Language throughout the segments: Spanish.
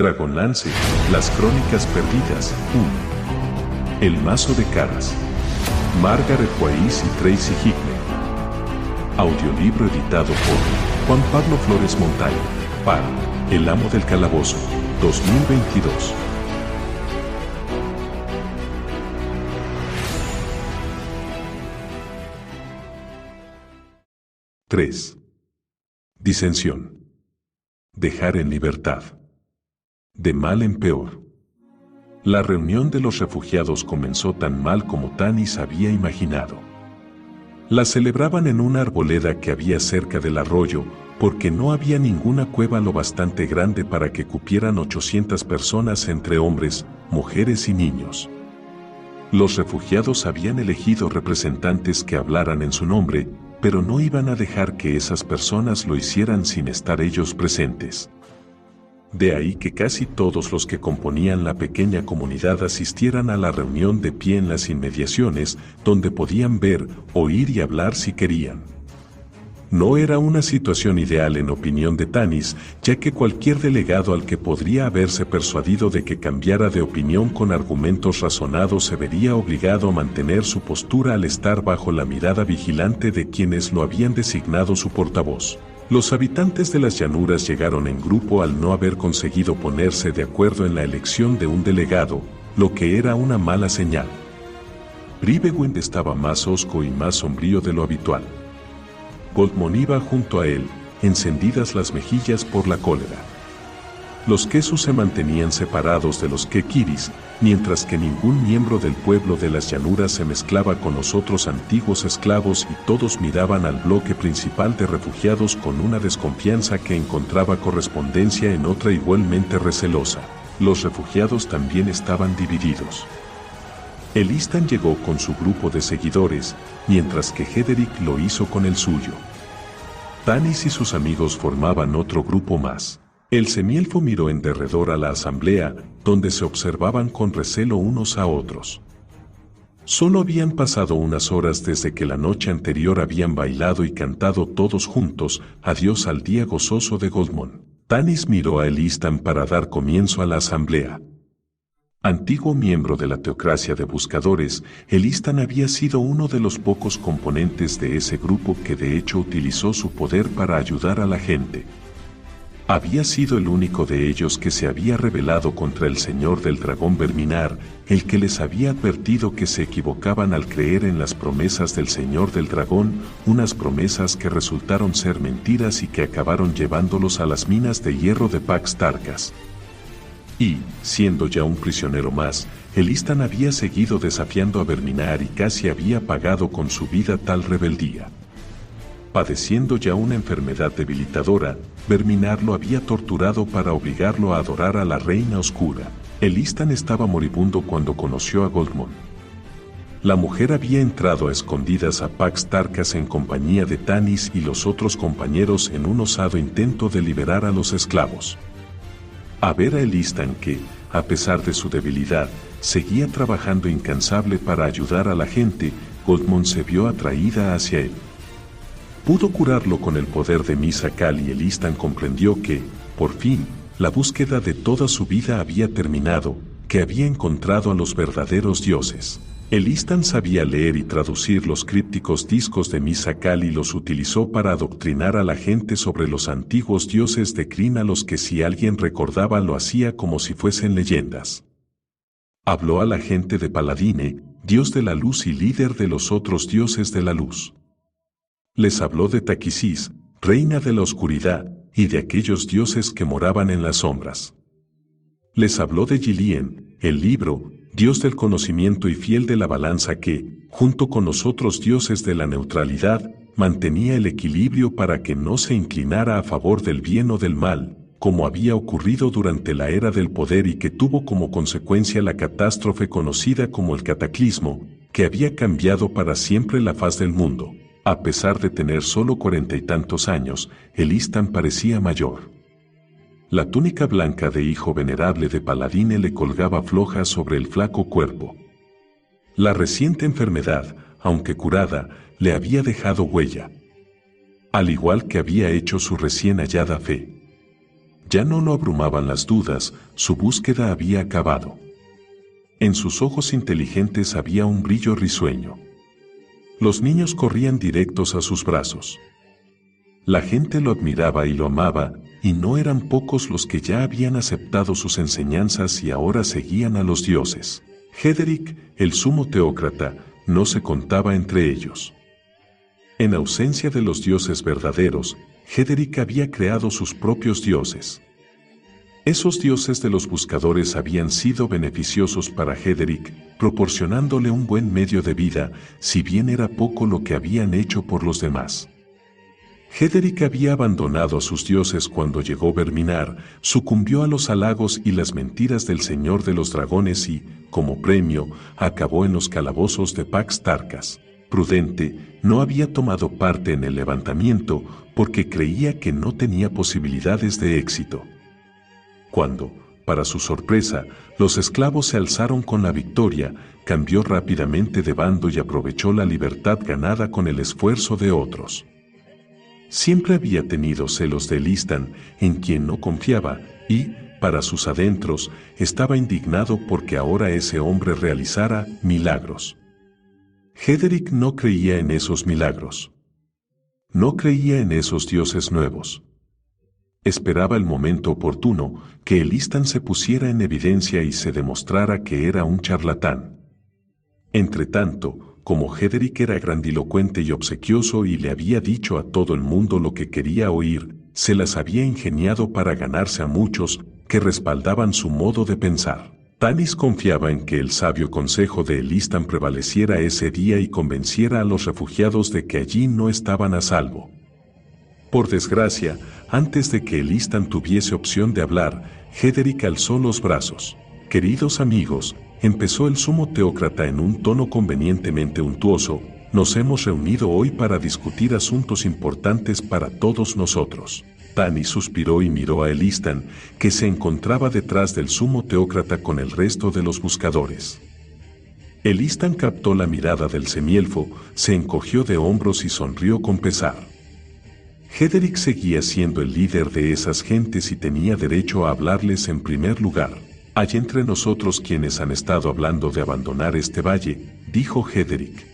Dragonlance, Las Crónicas Perdidas, 1. El Mazo de Caras. Margaret Weis y Tracy Hickman. Audiolibro editado por Juan Pablo Flores Montaño, para El Amo del Calabozo, 2022. ¡3! Disensión. Dejar en libertad. De mal en peor. La reunión de los refugiados comenzó tan mal como Tanis había imaginado. La celebraban en una arboleda que había cerca del arroyo, porque no había ninguna cueva lo bastante grande para que cupieran 800 personas entre hombres, mujeres y niños. Los refugiados habían elegido representantes que hablaran en su nombre, pero no iban a dejar que esas personas lo hicieran sin estar ellos presentes. De ahí que casi todos los que componían la pequeña comunidad asistieran a la reunión de pie en las inmediaciones, donde podían ver, oír y hablar si querían. No era una situación ideal en opinión de Tanis, ya que cualquier delegado al que podría haberse persuadido de que cambiara de opinión con argumentos razonados se vería obligado a mantener su postura al estar bajo la mirada vigilante de quienes lo habían designado su portavoz. Los habitantes de las llanuras llegaron en grupo al no haber conseguido ponerse de acuerdo en la elección de un delegado, lo que era una mala señal. Bribewind estaba más hosco y más sombrío de lo habitual. Goldmon iba junto a él, encendidas las mejillas por la cólera. Los quesos se mantenían separados de los quequiris, mientras que ningún miembro del pueblo de las llanuras se mezclaba con los otros antiguos esclavos y todos miraban al bloque principal de refugiados con una desconfianza que encontraba correspondencia en otra igualmente recelosa. Los refugiados también estaban divididos. Elistan llegó con su grupo de seguidores, mientras que Hederic lo hizo con el suyo. Tanis y sus amigos formaban otro grupo más. El semielfo miró en derredor a la asamblea, donde se observaban con recelo unos a otros. Solo habían pasado unas horas desde que la noche anterior habían bailado y cantado todos juntos, adiós al día gozoso de Goldmon. Tanis miró a Elistan para dar comienzo a la asamblea. Antiguo miembro de la teocracia de buscadores, Elistan había sido uno de los pocos componentes de ese grupo que de hecho utilizó su poder para ayudar a la gente. Había sido el único de ellos que se había rebelado contra el señor del dragón Verminar, el que les había advertido que se equivocaban al creer en las promesas del señor del dragón, unas promesas que resultaron ser mentiras y que acabaron llevándolos a las minas de hierro de Pax Tarkas. Y, siendo ya un prisionero más, Elistan había seguido desafiando a Verminar y casi había pagado con su vida tal rebeldía. Padeciendo ya una enfermedad debilitadora, Verminar lo había torturado para obligarlo a adorar a la Reina Oscura. Elistan estaba moribundo cuando conoció a Goldmon. La mujer había entrado a escondidas a Pax Tarkas en compañía de Tanis y los otros compañeros en un osado intento de liberar a los esclavos. A ver a Elistan que, a pesar de su debilidad, seguía trabajando incansable para ayudar a la gente, Goldmon se vio atraída hacia él. Pudo curarlo con el poder de Misakal y Elistan comprendió que, por fin, la búsqueda de toda su vida había terminado, que había encontrado a los verdaderos dioses. Elistan sabía leer y traducir los crípticos discos de Misakal y los utilizó para adoctrinar a la gente sobre los antiguos dioses de Kryn a los que si alguien recordaba lo hacía como si fuesen leyendas. Habló a la gente de Paladine, dios de la luz y líder de los otros dioses de la luz. Les habló de Taquisis, reina de la oscuridad, y de aquellos dioses que moraban en las sombras. Les habló de Gilien, el libro, dios del conocimiento y fiel de la balanza que, junto con los otros dioses de la neutralidad, mantenía el equilibrio para que no se inclinara a favor del bien o del mal, como había ocurrido durante la era del poder y que tuvo como consecuencia la catástrofe conocida como el cataclismo, que había cambiado para siempre la faz del mundo. A pesar de tener solo 40 y tantos años, Elistan parecía mayor. La túnica blanca de hijo venerable de Paladine le colgaba floja sobre el flaco cuerpo. La reciente enfermedad, aunque curada, le había dejado huella. Al igual que había hecho su recién hallada fe. Ya no lo abrumaban las dudas, su búsqueda había acabado. En sus ojos inteligentes había un brillo risueño. Los niños corrían directos a sus brazos. La gente lo admiraba y lo amaba, y no eran pocos los que ya habían aceptado sus enseñanzas y ahora seguían a los dioses. Hederic, el sumo teócrata, no se contaba entre ellos. En ausencia de los dioses verdaderos, Hederic había creado sus propios dioses. Esos dioses de los buscadores habían sido beneficiosos para Hederic, proporcionándole un buen medio de vida, si bien era poco lo que habían hecho por los demás. Hederic había abandonado a sus dioses cuando llegó Verminar, sucumbió a los halagos y las mentiras del señor de los dragones y, como premio, acabó en los calabozos de Pax Tarkas. Prudente, no había tomado parte en el levantamiento porque creía que no tenía posibilidades de éxito. Cuando, para su sorpresa, los esclavos se alzaron con la victoria, cambió rápidamente de bando y aprovechó la libertad ganada con el esfuerzo de otros. Siempre había tenido celos de Elistan, en quien no confiaba, y, para sus adentros, estaba indignado porque ahora ese hombre realizara milagros. Hederic no creía en esos milagros. No creía en esos dioses nuevos. Esperaba el momento oportuno, que Elistan se pusiera en evidencia y se demostrara que era un charlatán. Entretanto, como Hederic era grandilocuente y obsequioso y le había dicho a todo el mundo lo que quería oír, se las había ingeniado para ganarse a muchos que respaldaban su modo de pensar. Tanis confiaba en que el sabio consejo de Elistan prevaleciera ese día y convenciera a los refugiados de que allí no estaban a salvo. Por desgracia, antes de que Elistan tuviese opción de hablar, Hederic alzó los brazos. «Queridos amigos», empezó el sumo teócrata en un tono convenientemente untuoso, «nos hemos reunido hoy para discutir asuntos importantes para todos nosotros». Tanis suspiró y miró a Elistan, que se encontraba detrás del sumo teócrata con el resto de los buscadores. Elistan captó la mirada del semielfo, se encogió de hombros y sonrió con pesar. Hederic seguía siendo el líder de esas gentes y tenía derecho a hablarles en primer lugar. «Hay entre nosotros quienes han estado hablando de abandonar este valle», dijo Hederic.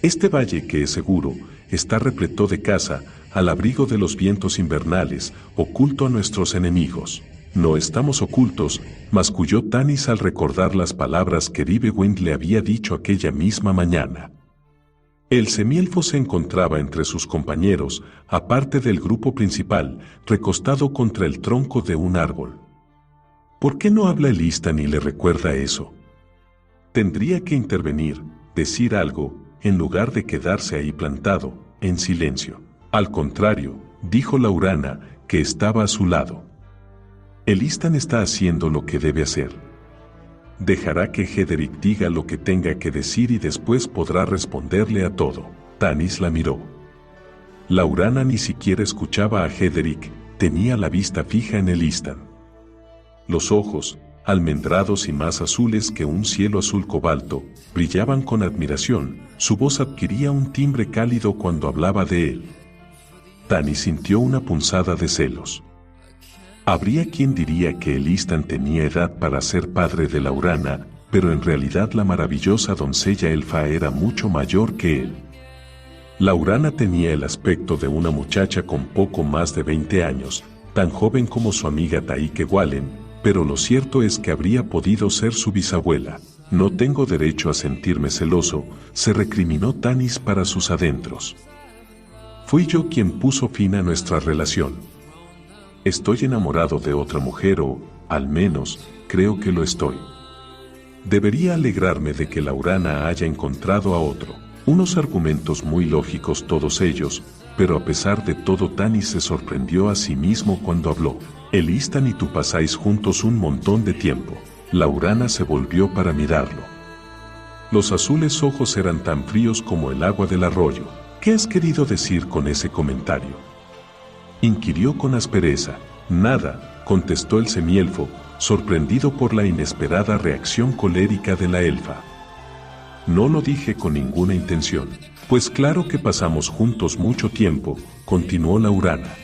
«Este valle que es seguro, está repleto de caza, al abrigo de los vientos invernales, oculto a nuestros enemigos». «No estamos ocultos», masculló Tanis al recordar las palabras que Ribewind le había dicho aquella misma mañana. El semielfo se encontraba entre sus compañeros, aparte del grupo principal, recostado contra el tronco de un árbol. ¿Por qué no habla Elistan y le recuerda eso? Tendría que intervenir, decir algo, en lugar de quedarse ahí plantado, en silencio. Al contrario, dijo Laurana, que estaba a su lado. Elistan está haciendo lo que debe hacer. Dejará que Hederic diga lo que tenga que decir y después podrá responderle a todo. Tanis la miró. Laurana ni siquiera escuchaba a Hederic, tenía la vista fija en Elistan. Los ojos, almendrados y más azules que un cielo azul cobalto, brillaban con admiración, su voz adquiría un timbre cálido cuando hablaba de él. Tanis sintió una punzada de celos. Habría quien diría que Elistan tenía edad para ser padre de Laurana, pero en realidad la maravillosa doncella elfa era mucho mayor que él. Laurana tenía el aspecto de una muchacha con poco más de 20 años, tan joven como su amiga Taike Wallen, pero lo cierto es que habría podido ser su bisabuela. «No tengo derecho a sentirme celoso», se recriminó Tanis para sus adentros. «Fui yo quien puso fin a nuestra relación. Estoy enamorado de otra mujer o, al menos, creo que lo estoy. Debería alegrarme de que Laurana haya encontrado a otro». Unos argumentos muy lógicos todos ellos, pero a pesar de todo Tanis se sorprendió a sí mismo cuando habló. «Elistan y tú pasáis juntos un montón de tiempo». Laurana se volvió para mirarlo. Los azules ojos eran tan fríos como el agua del arroyo. «¿Qué has querido decir con ese comentario?», inquirió con aspereza. «Nada», contestó el semielfo, sorprendido por la inesperada reacción colérica de la elfa. «No lo dije con ninguna intención». «Pues claro que pasamos juntos mucho tiempo», continuó Laurana.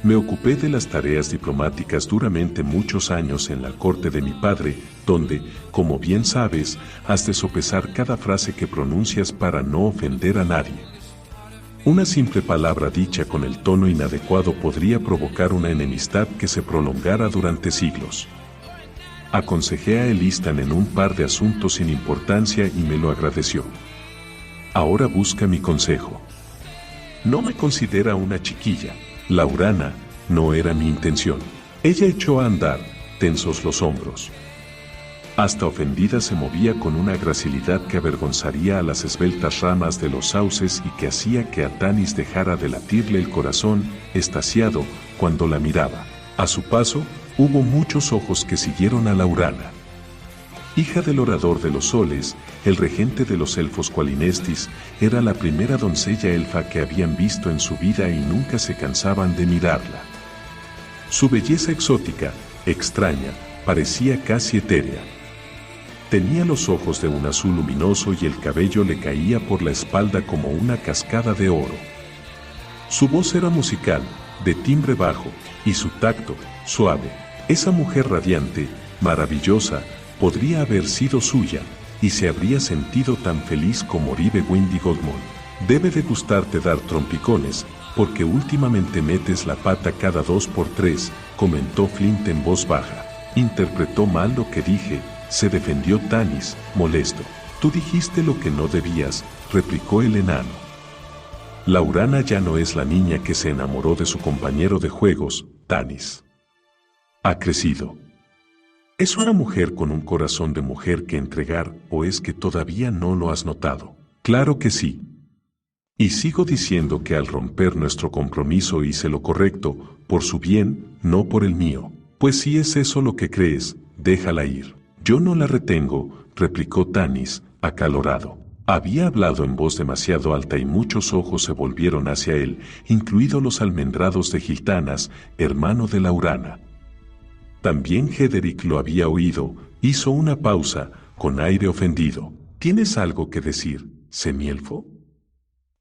Me ocupé de las tareas diplomáticas duramente muchos años en la corte de mi padre, donde, como bien sabes, has de sopesar cada frase que pronuncias para no ofender a nadie. Una simple palabra dicha con el tono inadecuado podría provocar una enemistad que se prolongara durante siglos. Aconsejé a Elistan en un par de asuntos sin importancia y me lo agradeció. Ahora busca mi consejo. No me considera una chiquilla. Laurana, no era mi intención. Ella echó a andar, tensos los hombros. Hasta ofendida se movía con una gracilidad que avergonzaría a las esbeltas ramas de los sauces y que hacía que a Tanis dejara de latirle el corazón, extasiado, cuando la miraba. A su paso, hubo muchos ojos que siguieron a Laurana. Hija del orador de los soles, el regente de los elfos Qualinestis, era la primera doncella elfa que habían visto en su vida y nunca se cansaban de mirarla. Su belleza exótica, extraña, parecía casi etérea. Tenía los ojos de un azul luminoso y el cabello le caía por la espalda como una cascada de oro. Su voz era musical, de timbre bajo, y su tacto, suave. Esa mujer radiante, maravillosa, podría haber sido suya, y se habría sentido tan feliz como Ribe Windigoldmon. Debe de gustarte dar trompicones, porque últimamente metes la pata cada 2 por 3, comentó Flint en voz baja. Interpretó mal lo que dije, se defendió Tanis, molesto. Tú dijiste lo que no debías, replicó el enano. Laurana ya no es la niña que se enamoró de su compañero de juegos, Tanis. Ha crecido. ¿Es una mujer con un corazón de mujer que entregar o es que todavía no lo has notado? Claro que sí. Y sigo diciendo que al romper nuestro compromiso hice lo correcto, por su bien, no por el mío. Pues si es eso lo que crees, déjala ir. Yo no la retengo, replicó Tanis, acalorado. Había hablado en voz demasiado alta y muchos ojos se volvieron hacia él, incluidos los almendrados de Giltanas, hermano de Laurana. También Hederic lo había oído, hizo una pausa, con aire ofendido. ¿Tienes algo que decir, semielfo?,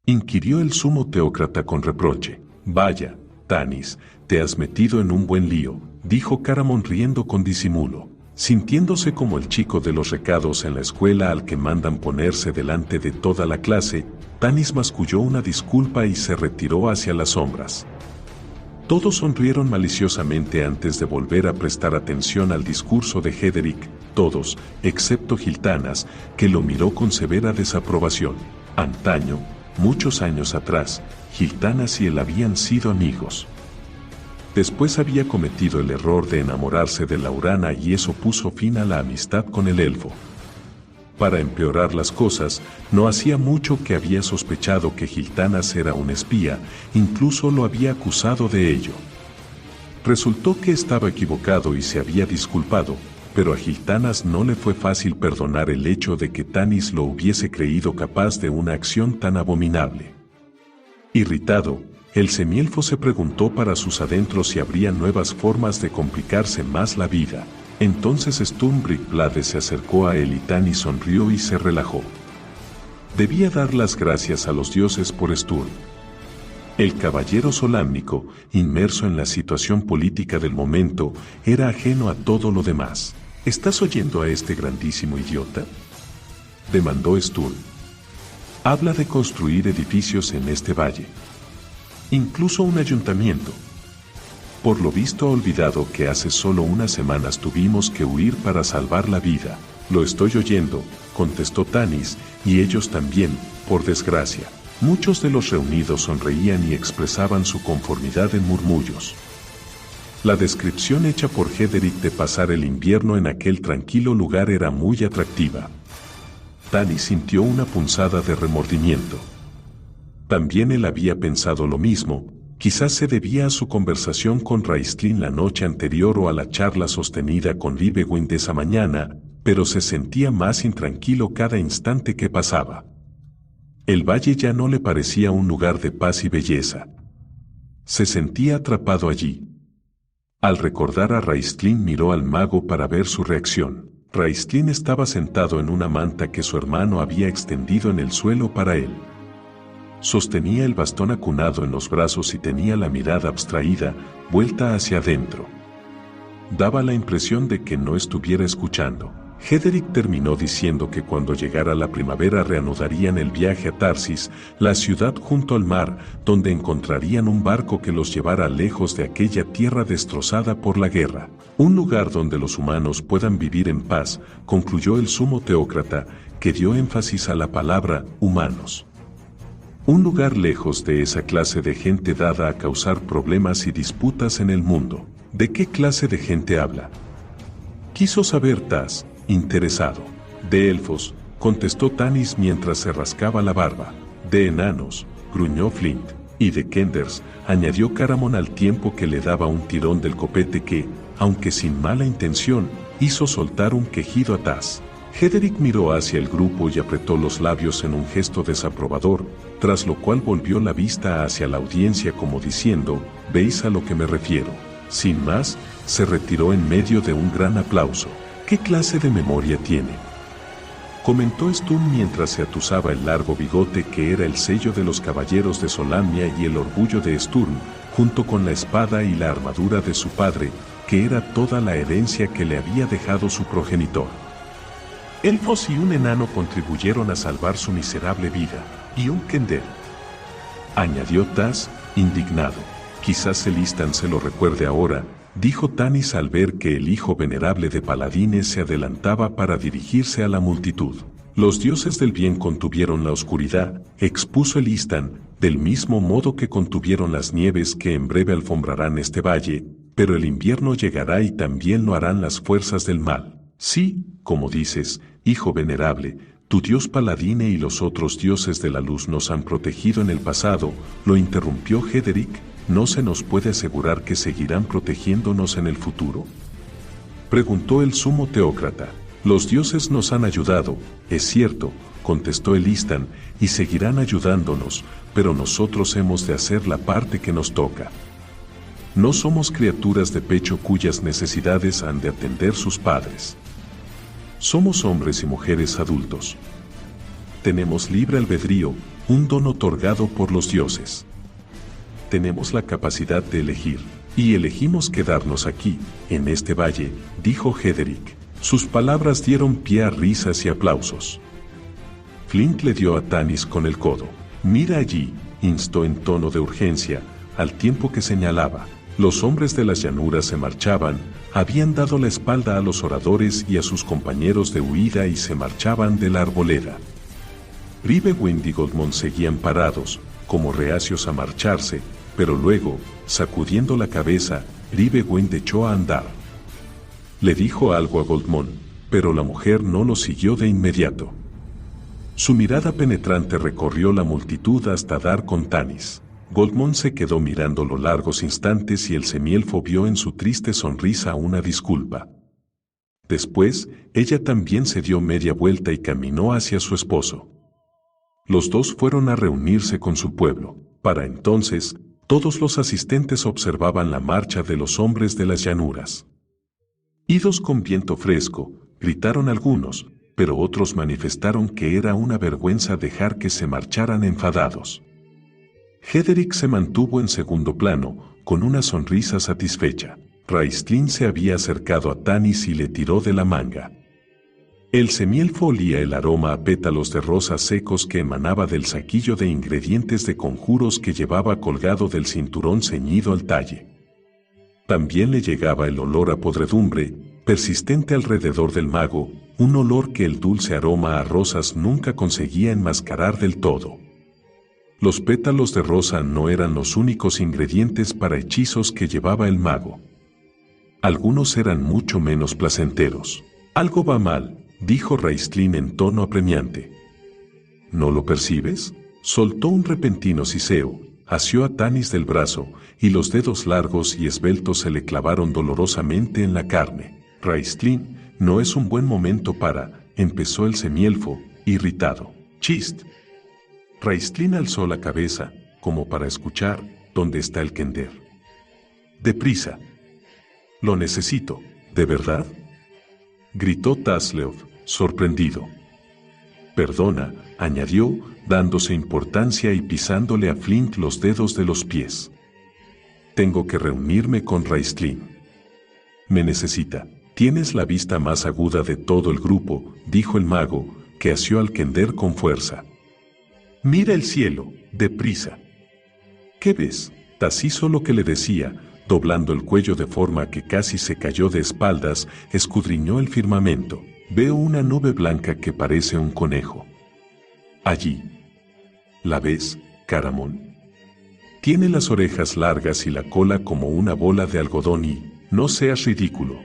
inquirió el sumo teócrata con reproche. Vaya, Tanis, te has metido en un buen lío, dijo Caramon riendo con disimulo. Sintiéndose como el chico de los recados en la escuela al que mandan ponerse delante de toda la clase, Tanis masculló una disculpa y se retiró hacia las sombras. Todos sonrieron maliciosamente antes de volver a prestar atención al discurso de Hederic, todos, excepto Giltanas, que lo miró con severa desaprobación. Antaño, muchos años atrás, Giltanas y él habían sido amigos. Después había cometido el error de enamorarse de Laurana y eso puso fin a la amistad con el elfo. Para empeorar las cosas, no hacía mucho que había sospechado que Giltanas era un espía, incluso lo había acusado de ello. Resultó que estaba equivocado y se había disculpado, pero a Giltanas no le fue fácil perdonar el hecho de que Tanis lo hubiese creído capaz de una acción tan abominable. Irritado, el semielfo se preguntó para sus adentros si habría nuevas formas de complicarse más la vida. Entonces Sturmbrickblade se acercó a él y Tanis sonrió y se relajó. Debía dar las gracias a los dioses por Sturm. El caballero solámnico, inmerso en la situación política del momento, era ajeno a todo lo demás. ¿Estás oyendo a este grandísimo idiota?, demandó Sturm. Habla de construir edificios en este valle. Incluso un ayuntamiento. Por lo visto ha olvidado que hace solo unas semanas tuvimos que huir para salvar la vida. Lo estoy oyendo, contestó Tanis, y ellos también, por desgracia. Muchos de los reunidos sonreían y expresaban su conformidad en murmullos. La descripción hecha por Hederic de pasar el invierno en aquel tranquilo lugar era muy atractiva. Tanis sintió una punzada de remordimiento. También él había pensado lo mismo. Quizás se debía a su conversación con Raistlin la noche anterior o a la charla sostenida con Ribewind esa mañana, pero se sentía más intranquilo cada instante que pasaba. El valle ya no le parecía un lugar de paz y belleza. Se sentía atrapado allí. Al recordar a Raistlin miró al mago para ver su reacción. Raistlin estaba sentado en una manta que su hermano había extendido en el suelo para él. Sostenía el bastón acunado en los brazos y tenía la mirada abstraída, vuelta hacia adentro. Daba la impresión de que no estuviera escuchando. Hederick terminó diciendo que cuando llegara la primavera reanudarían el viaje a Tarsis, la ciudad junto al mar, donde encontrarían un barco que los llevara lejos de aquella tierra destrozada por la guerra. Un lugar donde los humanos puedan vivir en paz, concluyó el sumo teócrata, que dio énfasis a la palabra humanos. Un lugar lejos de esa clase de gente dada a causar problemas y disputas en el mundo. ¿De qué clase de gente habla? Quiso saber Tas, interesado. De elfos, contestó Tanis mientras se rascaba la barba. De enanos, gruñó Flint. Y de Kenders, añadió Caramon al tiempo que le daba un tirón del copete que, aunque sin mala intención, hizo soltar un quejido a Tas. Hederick miró hacia el grupo y apretó los labios en un gesto desaprobador, tras lo cual volvió la vista hacia la audiencia como diciendo, ¿veis a lo que me refiero? Sin más, se retiró en medio de un gran aplauso. ¿Qué clase de memoria tiene?, comentó Stun mientras se atusaba el largo bigote que era el sello de los caballeros de Solamnia y el orgullo de Sturm, junto con la espada y la armadura de su padre, que era toda la herencia que le había dejado su progenitor. Elfos y un enano contribuyeron a salvar su miserable vida, y un Kender, añadió Tas, indignado. Quizás el Istan se lo recuerde ahora, dijo Tanis al ver que el hijo venerable de Paladines se adelantaba para dirigirse a la multitud. Los dioses del bien contuvieron la oscuridad, expuso el Istan, del mismo modo que contuvieron las nieves que en breve alfombrarán este valle, pero el invierno llegará y también lo harán las fuerzas del mal. Sí, como dices, hijo venerable, tu dios Paladine y los otros dioses de la luz nos han protegido en el pasado, lo interrumpió Hederick. ¿No se nos puede asegurar que seguirán protegiéndonos en el futuro?, preguntó el sumo teócrata. Los dioses nos han ayudado, es cierto, contestó el Istan, y seguirán ayudándonos, pero nosotros hemos de hacer la parte que nos toca. No somos criaturas de pecho cuyas necesidades han de atender sus padres. Somos hombres y mujeres adultos. Tenemos libre albedrío, un don otorgado por los dioses. Tenemos la capacidad de elegir, y elegimos quedarnos aquí, en este valle, dijo Hederick. Sus palabras dieron pie a risas y aplausos. Flint le dio a Tanis con el codo. Mira allí, instó en tono de urgencia, al tiempo que señalaba. Los hombres de las llanuras se marchaban, habían dado la espalda a los oradores y a sus compañeros de huida y se marchaban de la arboleda. Ribewind y Goldmont seguían parados, como reacios a marcharse, pero luego, sacudiendo la cabeza, Ribewind echó a andar. Le dijo algo a Goldmont, pero la mujer no lo siguió de inmediato. Su mirada penetrante recorrió la multitud hasta dar con Tanis. Goldmont se quedó mirándolo largos instantes y el semielfo vio en su triste sonrisa una disculpa. Después, ella también se dio media vuelta y caminó hacia su esposo. Los dos fueron a reunirse con su pueblo. Para entonces, todos los asistentes observaban la marcha de los hombres de las llanuras. Idos con viento fresco, gritaron algunos, pero otros manifestaron que era una vergüenza dejar que se marcharan enfadados. Hederick se mantuvo en segundo plano, con una sonrisa satisfecha. Raistlin se había acercado a Tanis y le tiró de la manga. El semielfo olía el aroma a pétalos de rosas secos que emanaba del saquillo de ingredientes de conjuros que llevaba colgado del cinturón ceñido al talle. También le llegaba el olor a podredumbre, persistente alrededor del mago, un olor que el dulce aroma a rosas nunca conseguía enmascarar del todo. Los pétalos de rosa no eran los únicos ingredientes para hechizos que llevaba el mago. Algunos eran mucho menos placenteros. Algo va mal, dijo Raistlin en tono apremiante. ¿No lo percibes? Soltó un repentino siseo, asió a Tanis del brazo, y los dedos largos y esbeltos se le clavaron dolorosamente en la carne. Raistlin, no es un buen momento para, empezó el semielfo, irritado. Chist. Raistlin alzó la cabeza, como para escuchar, ¿dónde está el Kender? Deprisa. Lo necesito, ¿de verdad?, gritó Tasleov, sorprendido. Perdona, añadió, dándose importancia y pisándole a Flint los dedos de los pies. Tengo que reunirme con Raistlin. Me necesita. Tienes la vista más aguda de todo el grupo, dijo el mago, que asió al Kender con fuerza. Mira el cielo, deprisa. ¿Qué ves? Tacizo lo que le decía, doblando el cuello de forma que casi se cayó de espaldas, escudriñó el firmamento. Veo una nube blanca que parece un conejo. Allí. ¿La ves, Caramón? Tiene las orejas largas y la cola como una bola de algodón y, no seas ridículo.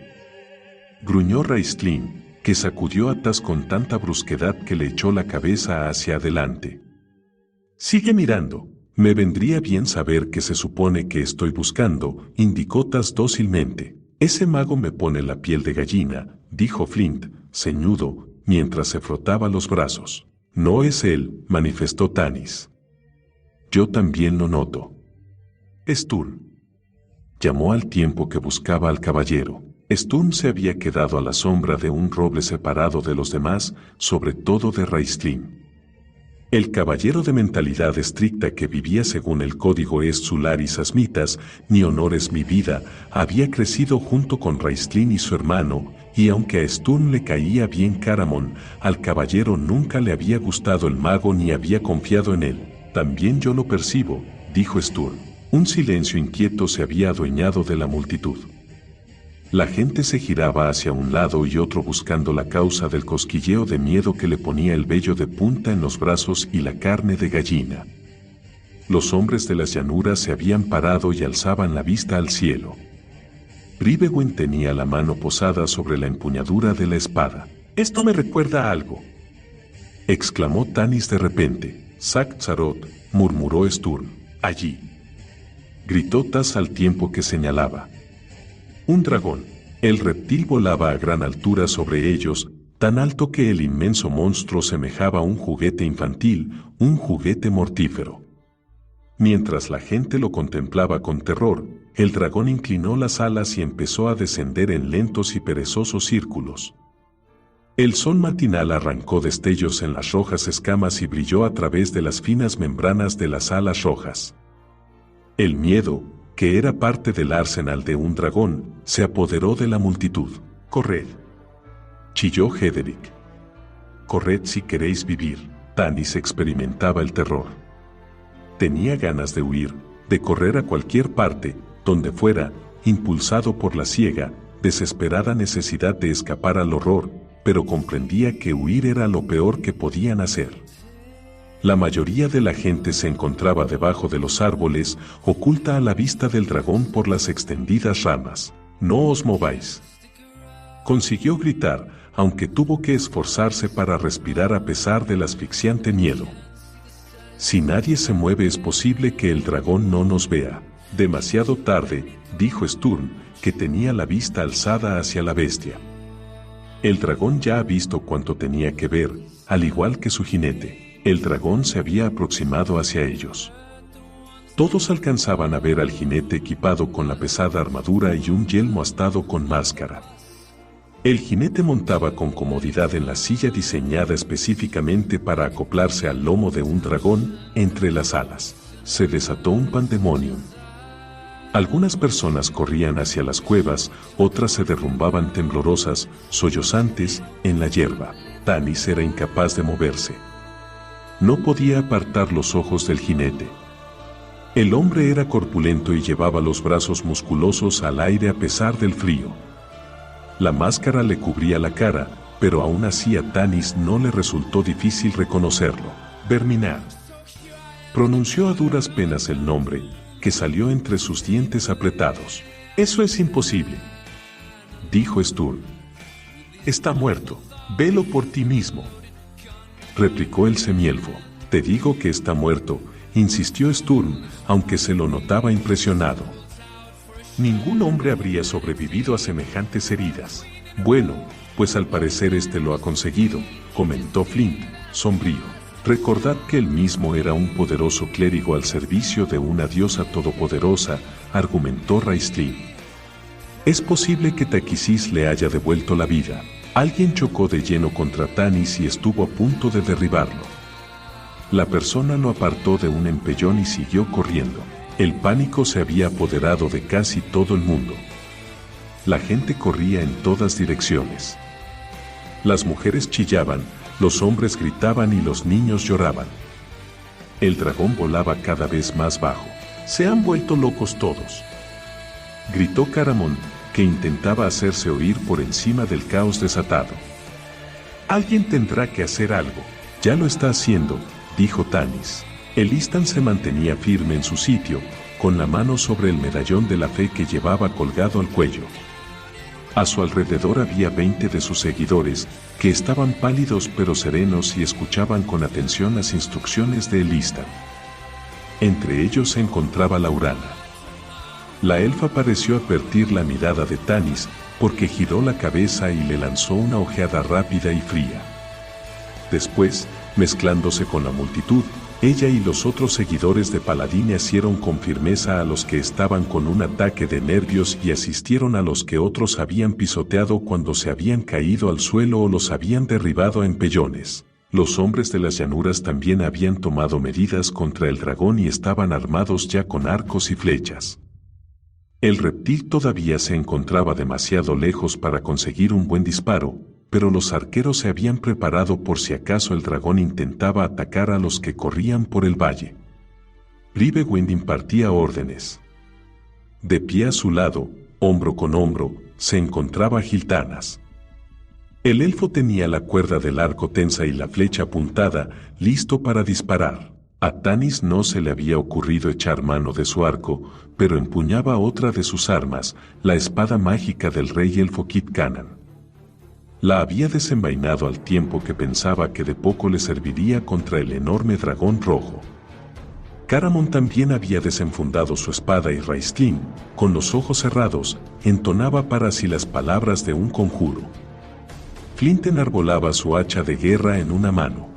Gruñó Raistlin, que sacudió a Tas con tanta brusquedad que le echó la cabeza hacia adelante. Sigue mirando. Me vendría bien saber qué se supone que estoy buscando, indicó Tas dócilmente. Ese mago me pone la piel de gallina, dijo Flint, ceñudo, mientras se frotaba los brazos. No es él, manifestó Tanis. Yo también lo noto. Sturm. Llamó al tiempo que buscaba al caballero. Sturm se había quedado a la sombra de un roble separado de los demás, sobre todo de Raistlin. El caballero de mentalidad estricta que vivía según el código Solaris Asmitas, ni honores mi vida, había crecido junto con Raistlin y su hermano, y aunque a Sturm le caía bien Caramon, al caballero nunca le había gustado el mago ni había confiado en él. También yo lo percibo, dijo Sturm. Un silencio inquieto se había adueñado de la multitud. La gente se giraba hacia un lado y otro buscando la causa del cosquilleo de miedo que le ponía el vello de punta en los brazos y la carne de gallina. Los hombres de las llanuras se habían parado y alzaban la vista al cielo. Bribewen tenía la mano posada sobre la empuñadura de la espada. «Esto me recuerda a algo», exclamó Tanis de repente. «Sac-Zarot», murmuró Sturm. «Allí», gritó Tas al tiempo que señalaba. Un dragón. El reptil volaba a gran altura sobre ellos, tan alto que el inmenso monstruo semejaba un juguete infantil, un juguete mortífero. Mientras la gente lo contemplaba con terror, el dragón inclinó las alas y empezó a descender en lentos y perezosos círculos. El sol matinal arrancó destellos en las rojas escamas y brilló a través de las finas membranas de las alas rojas. El miedo, que era parte del arsenal de un dragón, se apoderó de la multitud. «Corred», chilló Hederick. «Corred si queréis vivir». Tanis experimentaba el terror. Tenía ganas de huir, de correr a cualquier parte, donde fuera, impulsado por la ciega, desesperada necesidad de escapar al horror, pero comprendía que huir era lo peor que podían hacer. La mayoría de la gente se encontraba debajo de los árboles, oculta a la vista del dragón por las extendidas ramas. «No os mováis», consiguió gritar, aunque tuvo que esforzarse para respirar a pesar del asfixiante miedo. «Si nadie se mueve es posible que el dragón no nos vea». «Demasiado tarde», dijo Sturm, que tenía la vista alzada hacia la bestia. El dragón ya ha visto cuanto tenía que ver, al igual que su jinete. El dragón se había aproximado hacia ellos. Todos alcanzaban a ver al jinete equipado con la pesada armadura y un yelmo astado con máscara. El jinete montaba con comodidad en la silla diseñada específicamente para acoplarse al lomo de un dragón, entre las alas. Se desató un pandemonium. Algunas personas corrían hacia las cuevas, otras se derrumbaban temblorosas, sollozantes, en la hierba. Tanis era incapaz de moverse. No podía apartar los ojos del jinete. El hombre era corpulento y llevaba los brazos musculosos al aire a pesar del frío. La máscara le cubría la cara, pero aún así a Tanis no le resultó difícil reconocerlo. «Verminar», pronunció a duras penas el nombre, que salió entre sus dientes apretados. «Eso es imposible», dijo Sturm. «Está muerto. Velo por ti mismo», replicó el semielfo. «Te digo que está muerto», insistió Sturm, aunque se lo notaba impresionado. Ningún hombre habría sobrevivido a semejantes heridas. «Bueno, pues al parecer este lo ha conseguido», comentó Flint, sombrío. «Recordad que él mismo era un poderoso clérigo al servicio de una diosa todopoderosa», argumentó Raistlin. «Es posible que Taquisis le haya devuelto la vida». Alguien chocó de lleno contra Tanis y estuvo a punto de derribarlo. La persona lo apartó de un empellón y siguió corriendo. El pánico se había apoderado de casi todo el mundo. La gente corría en todas direcciones. Las mujeres chillaban, los hombres gritaban y los niños lloraban. El dragón volaba cada vez más bajo. «Se han vuelto locos todos», gritó Caramón, que intentaba hacerse oír por encima del caos desatado. «Alguien tendrá que hacer algo». «Ya lo está haciendo», dijo Tanis. El Istan se mantenía firme en su sitio, con la mano sobre el medallón de la fe que llevaba colgado al cuello. A su alrededor había 20 de sus seguidores, que estaban pálidos pero serenos y escuchaban con atención las instrucciones de Istan. Entre ellos se encontraba Laurana. La elfa pareció advertir la mirada de Tanis, porque giró la cabeza y le lanzó una ojeada rápida y fría. Después, mezclándose con la multitud, ella y los otros seguidores de Paladín asieron con firmeza a los que estaban con un ataque de nervios y asistieron a los que otros habían pisoteado cuando se habían caído al suelo o los habían derribado a empellones. Los hombres de las llanuras también habían tomado medidas contra el dragón y estaban armados ya con arcos y flechas. El reptil todavía se encontraba demasiado lejos para conseguir un buen disparo, pero los arqueros se habían preparado por si acaso el dragón intentaba atacar a los que corrían por el valle. Bribewind impartía órdenes. De pie a su lado, hombro con hombro, se encontraba Giltanas. El elfo tenía la cuerda del arco tensa y la flecha apuntada, listo para disparar. A Tanis no se le había ocurrido echar mano de su arco, pero empuñaba otra de sus armas, la espada mágica del rey elfo Kit Kanan. La había desenvainado al tiempo que pensaba que de poco le serviría contra el enorme dragón rojo. Caramón también había desenfundado su espada y Raistlin, con los ojos cerrados, entonaba para sí las palabras de un conjuro. Flint enarbolaba su hacha de guerra en una mano.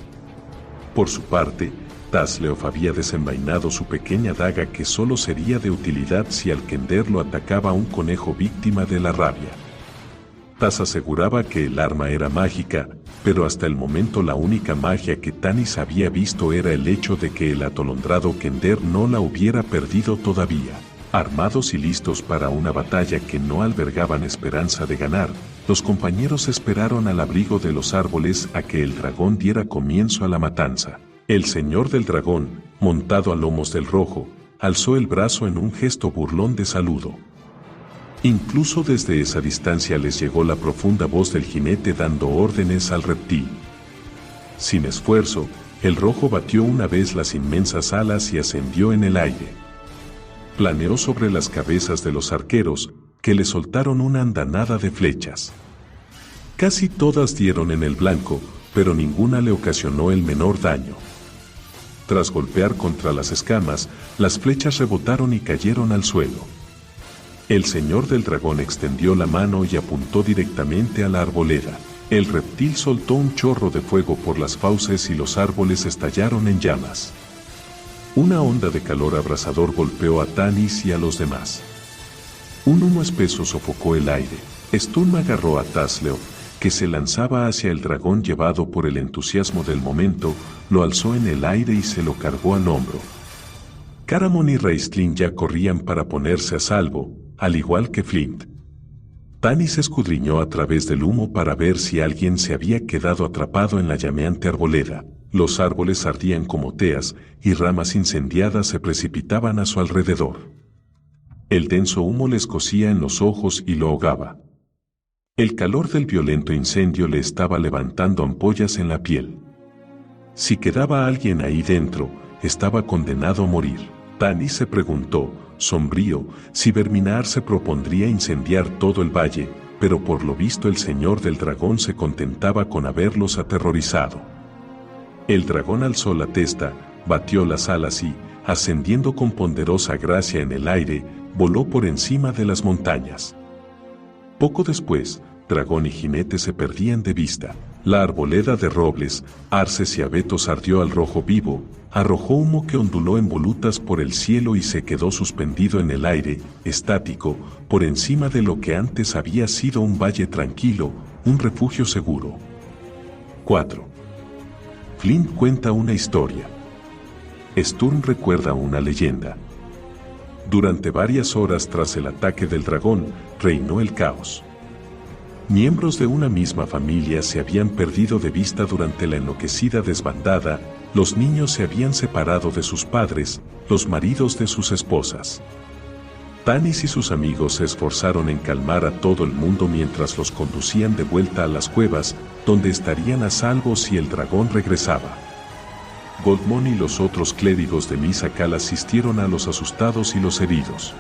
Por su parte, Tasleof había desenvainado su pequeña daga que solo sería de utilidad si al Kender lo atacaba un conejo víctima de la rabia. Tas aseguraba que el arma era mágica, pero hasta el momento la única magia que Tanis había visto era el hecho de que el atolondrado Kender no la hubiera perdido todavía. Armados y listos para una batalla que no albergaban esperanza de ganar, los compañeros esperaron al abrigo de los árboles a que el dragón diera comienzo a la matanza. El señor del dragón, montado a lomos del rojo, alzó el brazo en un gesto burlón de saludo. Incluso desde esa distancia les llegó la profunda voz del jinete dando órdenes al reptil. Sin esfuerzo, el rojo batió una vez las inmensas alas y ascendió en el aire. Planeó sobre las cabezas de los arqueros, que le soltaron una andanada de flechas. Casi todas dieron en el blanco, pero ninguna le ocasionó el menor daño. Tras golpear contra las escamas, las flechas rebotaron y cayeron al suelo. El señor del dragón extendió la mano y apuntó directamente a la arboleda. El reptil soltó un chorro de fuego por las fauces y los árboles estallaron en llamas. Una onda de calor abrasador golpeó a Tanis y a los demás. Un humo espeso sofocó el aire. Sturm agarró a Tasleof, que se lanzaba hacia el dragón llevado por el entusiasmo del momento, lo alzó en el aire y se lo cargó al hombro. Caramón y Raistlin ya corrían para ponerse a salvo, al igual que Flint. Tanis escudriñó a través del humo para ver si alguien se había quedado atrapado en la llameante arboleda. Los árboles ardían como teas y ramas incendiadas se precipitaban a su alrededor. El denso humo le escocía en los ojos y lo ahogaba. El calor del violento incendio le estaba levantando ampollas en la piel. Si quedaba alguien ahí dentro, estaba condenado a morir. Tanis se preguntó, sombrío, si Verminar se propondría incendiar todo el valle, pero por lo visto el señor del dragón se contentaba con haberlos aterrorizado. El dragón alzó la testa, batió las alas y, ascendiendo con ponderosa gracia en el aire, voló por encima de las montañas. Poco después, dragón y jinete se perdían de vista. La arboleda de robles, arces y abetos ardió al rojo vivo, arrojó humo que onduló en volutas por el cielo y se quedó suspendido en el aire, estático, por encima de lo que antes había sido un valle tranquilo, un refugio seguro. 4. Flint cuenta una historia. Sturm recuerda una leyenda. Durante varias horas tras el ataque del dragón, reinó el caos. Miembros de una misma familia se habían perdido de vista durante la enloquecida desbandada, los niños se habían separado de sus padres, los maridos de sus esposas. Tanis y sus amigos se esforzaron en calmar a todo el mundo mientras los conducían de vuelta a las cuevas, donde estarían a salvo si el dragón regresaba. Goldmon y los otros clérigos de Misakal asistieron a los asustados y los heridos.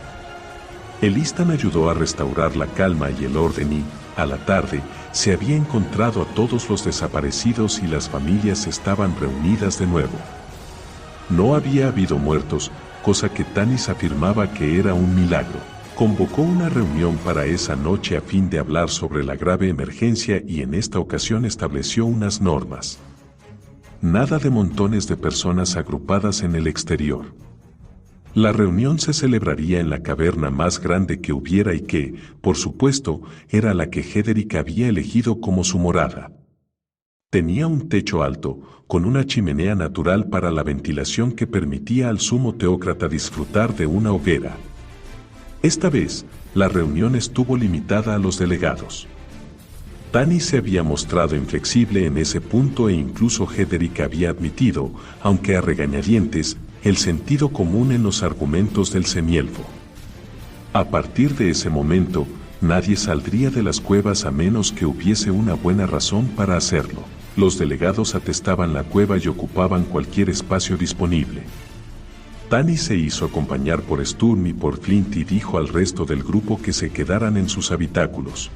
Elistan ayudó a restaurar la calma y el orden y, a la tarde, se había encontrado a todos los desaparecidos y las familias estaban reunidas de nuevo. No había habido muertos, cosa que Tanis afirmaba que era un milagro. Convocó una reunión para esa noche a fin de hablar sobre la grave emergencia y en esta ocasión estableció unas normas. Nada de montones de personas agrupadas en el exterior. La reunión se celebraría en la caverna más grande que hubiera y que, por supuesto, era la que Hederic había elegido como su morada. Tenía un techo alto, con una chimenea natural para la ventilación que permitía al sumo teócrata disfrutar de una hoguera. Esta vez, la reunión estuvo limitada a los delegados. Tanis se había mostrado inflexible en ese punto e incluso Hederic había admitido, aunque a regañadientes, el sentido común en los argumentos del semielfo. A partir de ese momento, nadie saldría de las cuevas a menos que hubiese una buena razón para hacerlo. Los delegados atestaban la cueva y ocupaban cualquier espacio disponible. Tanis se hizo acompañar por Sturm y por Flint y dijo al resto del grupo que se quedaran en sus habitáculos.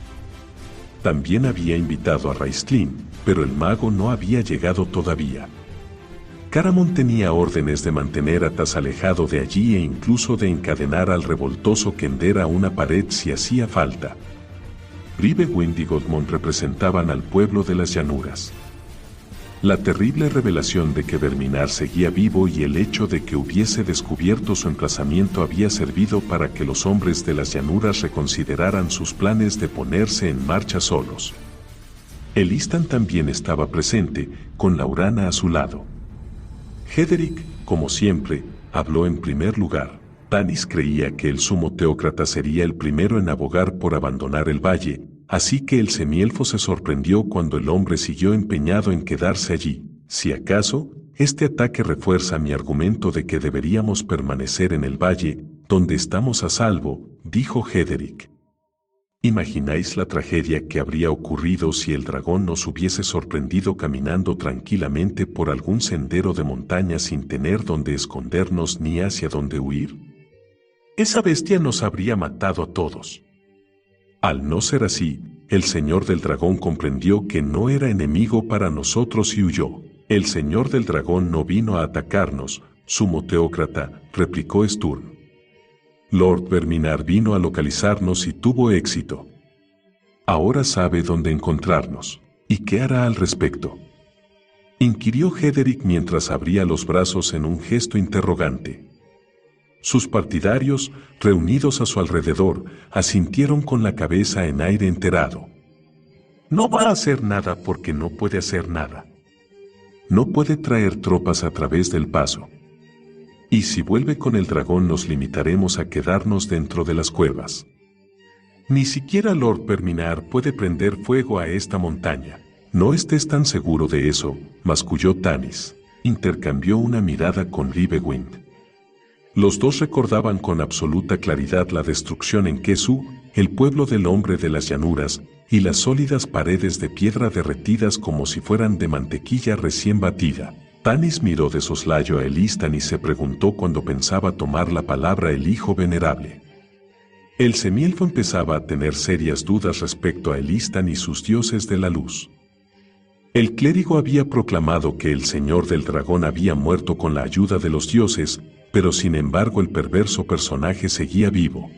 También había invitado a Raistlin, pero el mago no había llegado todavía. Caramon tenía órdenes de mantener a Tas alejado de allí e incluso de encadenar al revoltoso Kender a una pared si hacía falta. Ribewind y Goldmon representaban al pueblo de las llanuras. La terrible revelación de que Verminar seguía vivo y el hecho de que hubiese descubierto su emplazamiento había servido para que los hombres de las llanuras reconsideraran sus planes de ponerse en marcha solos. Elistan también estaba presente, con Laurana a su lado. Hederic, como siempre, habló en primer lugar. Tanis creía que el sumo teócrata sería el primero en abogar por abandonar el valle, así que el semielfo se sorprendió cuando el hombre siguió empeñado en quedarse allí. Si acaso, este ataque refuerza mi argumento de que deberíamos permanecer en el valle, donde estamos a salvo, dijo Hederic. ¿Imagináis la tragedia que habría ocurrido si el dragón nos hubiese sorprendido caminando tranquilamente por algún sendero de montaña sin tener dónde escondernos ni hacia dónde huir? Esa bestia nos habría matado a todos. Al no ser así, el señor del dragón comprendió que no era enemigo para nosotros y huyó. El señor del dragón no vino a atacarnos, sumo teócrata, replicó Sturm. Lord Verminar vino a localizarnos y tuvo éxito. Ahora sabe dónde encontrarnos. ¿Y qué hará al respecto?, inquirió Hederic mientras abría los brazos en un gesto interrogante. Sus partidarios, reunidos a su alrededor, asintieron con la cabeza en aire enterado. No va a hacer nada porque no puede hacer nada. No puede traer tropas a través del paso. Y si vuelve con el dragón nos limitaremos a quedarnos dentro de las cuevas. Ni siquiera Lord Verminar puede prender fuego a esta montaña. No estés tan seguro de eso, masculló Tanis. Intercambió una mirada con Ribewind. Los dos recordaban con absoluta claridad la destrucción en Kesu, el pueblo del hombre de las llanuras, y las sólidas paredes de piedra derretidas como si fueran de mantequilla recién batida. Tanis miró de soslayo a Elistan y se preguntó cuando pensaba tomar la palabra el hijo venerable. El semielfo empezaba a tener serias dudas respecto a Elistan y sus dioses de la luz. El clérigo había proclamado que el señor del dragón había muerto con la ayuda de los dioses, pero sin embargo el perverso personaje seguía vivo.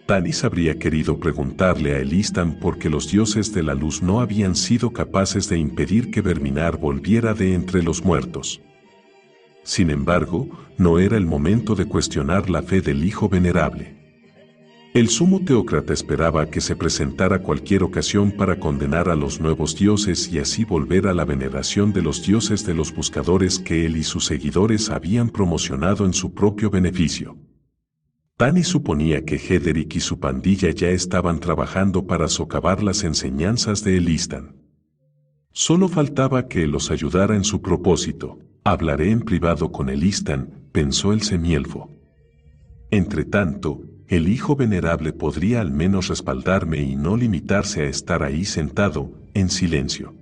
Tanis habría querido preguntarle a Elistan por qué los dioses de la luz no habían sido capaces de impedir que Verminar volviera de entre los muertos. Sin embargo, no era el momento de cuestionar la fe del hijo venerable. El sumo teócrata esperaba que se presentara cualquier ocasión para condenar a los nuevos dioses y así volver a la veneración de los dioses de los buscadores que él y sus seguidores habían promocionado en su propio beneficio. Tanis suponía que Hederic y su pandilla ya estaban trabajando para socavar las enseñanzas de Elistan. Solo faltaba que los ayudara en su propósito. Hablaré en privado con Elistan, pensó el semielfo. Entretanto, el hijo venerable podría al menos respaldarme y no limitarse a estar ahí sentado, en silencio.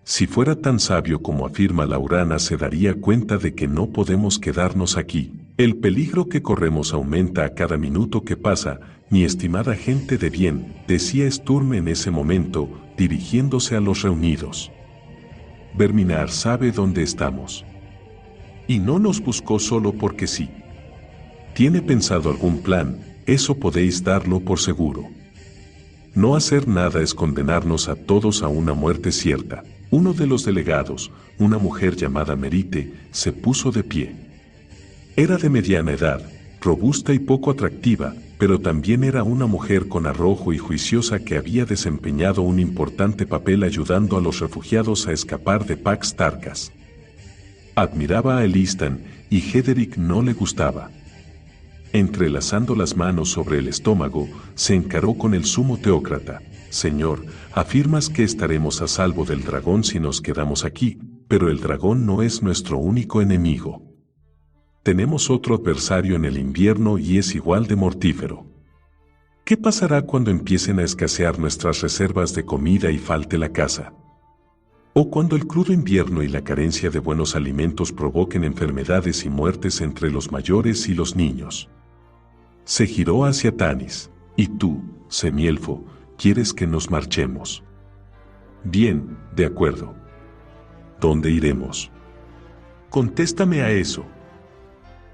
Si fuera tan sabio como afirma Laurana, se daría cuenta de que no podemos quedarnos aquí. El peligro que corremos aumenta a cada minuto que pasa, mi estimada gente de bien, decía Sturm en ese momento, dirigiéndose a los reunidos. Verminar sabe dónde estamos. Y no nos buscó solo porque sí. ¿Tiene pensado algún plan? Eso podéis darlo por seguro. No hacer nada es condenarnos a todos a una muerte cierta. Uno de los delegados, una mujer llamada Merite, se puso de pie. Era de mediana edad, robusta y poco atractiva, pero también era una mujer con arrojo y juiciosa que había desempeñado un importante papel ayudando a los refugiados a escapar de Pax Tarkas. Admiraba a Elistan y Hederic no le gustaba. Entrelazando las manos sobre el estómago, se encaró con el sumo teócrata. Señor, afirmas que estaremos a salvo del dragón si nos quedamos aquí, pero el dragón no es nuestro único enemigo. Tenemos otro adversario en el invierno y es igual de mortífero. ¿Qué pasará cuando empiecen a escasear nuestras reservas de comida y falte la caza? ¿O cuando el crudo invierno y la carencia de buenos alimentos provoquen enfermedades y muertes entre los mayores y los niños? Se giró hacia Tanis. ¿Y tú, semielfo, quieres que nos marchemos? Bien, de acuerdo. ¿Dónde iremos? Contéstame a eso.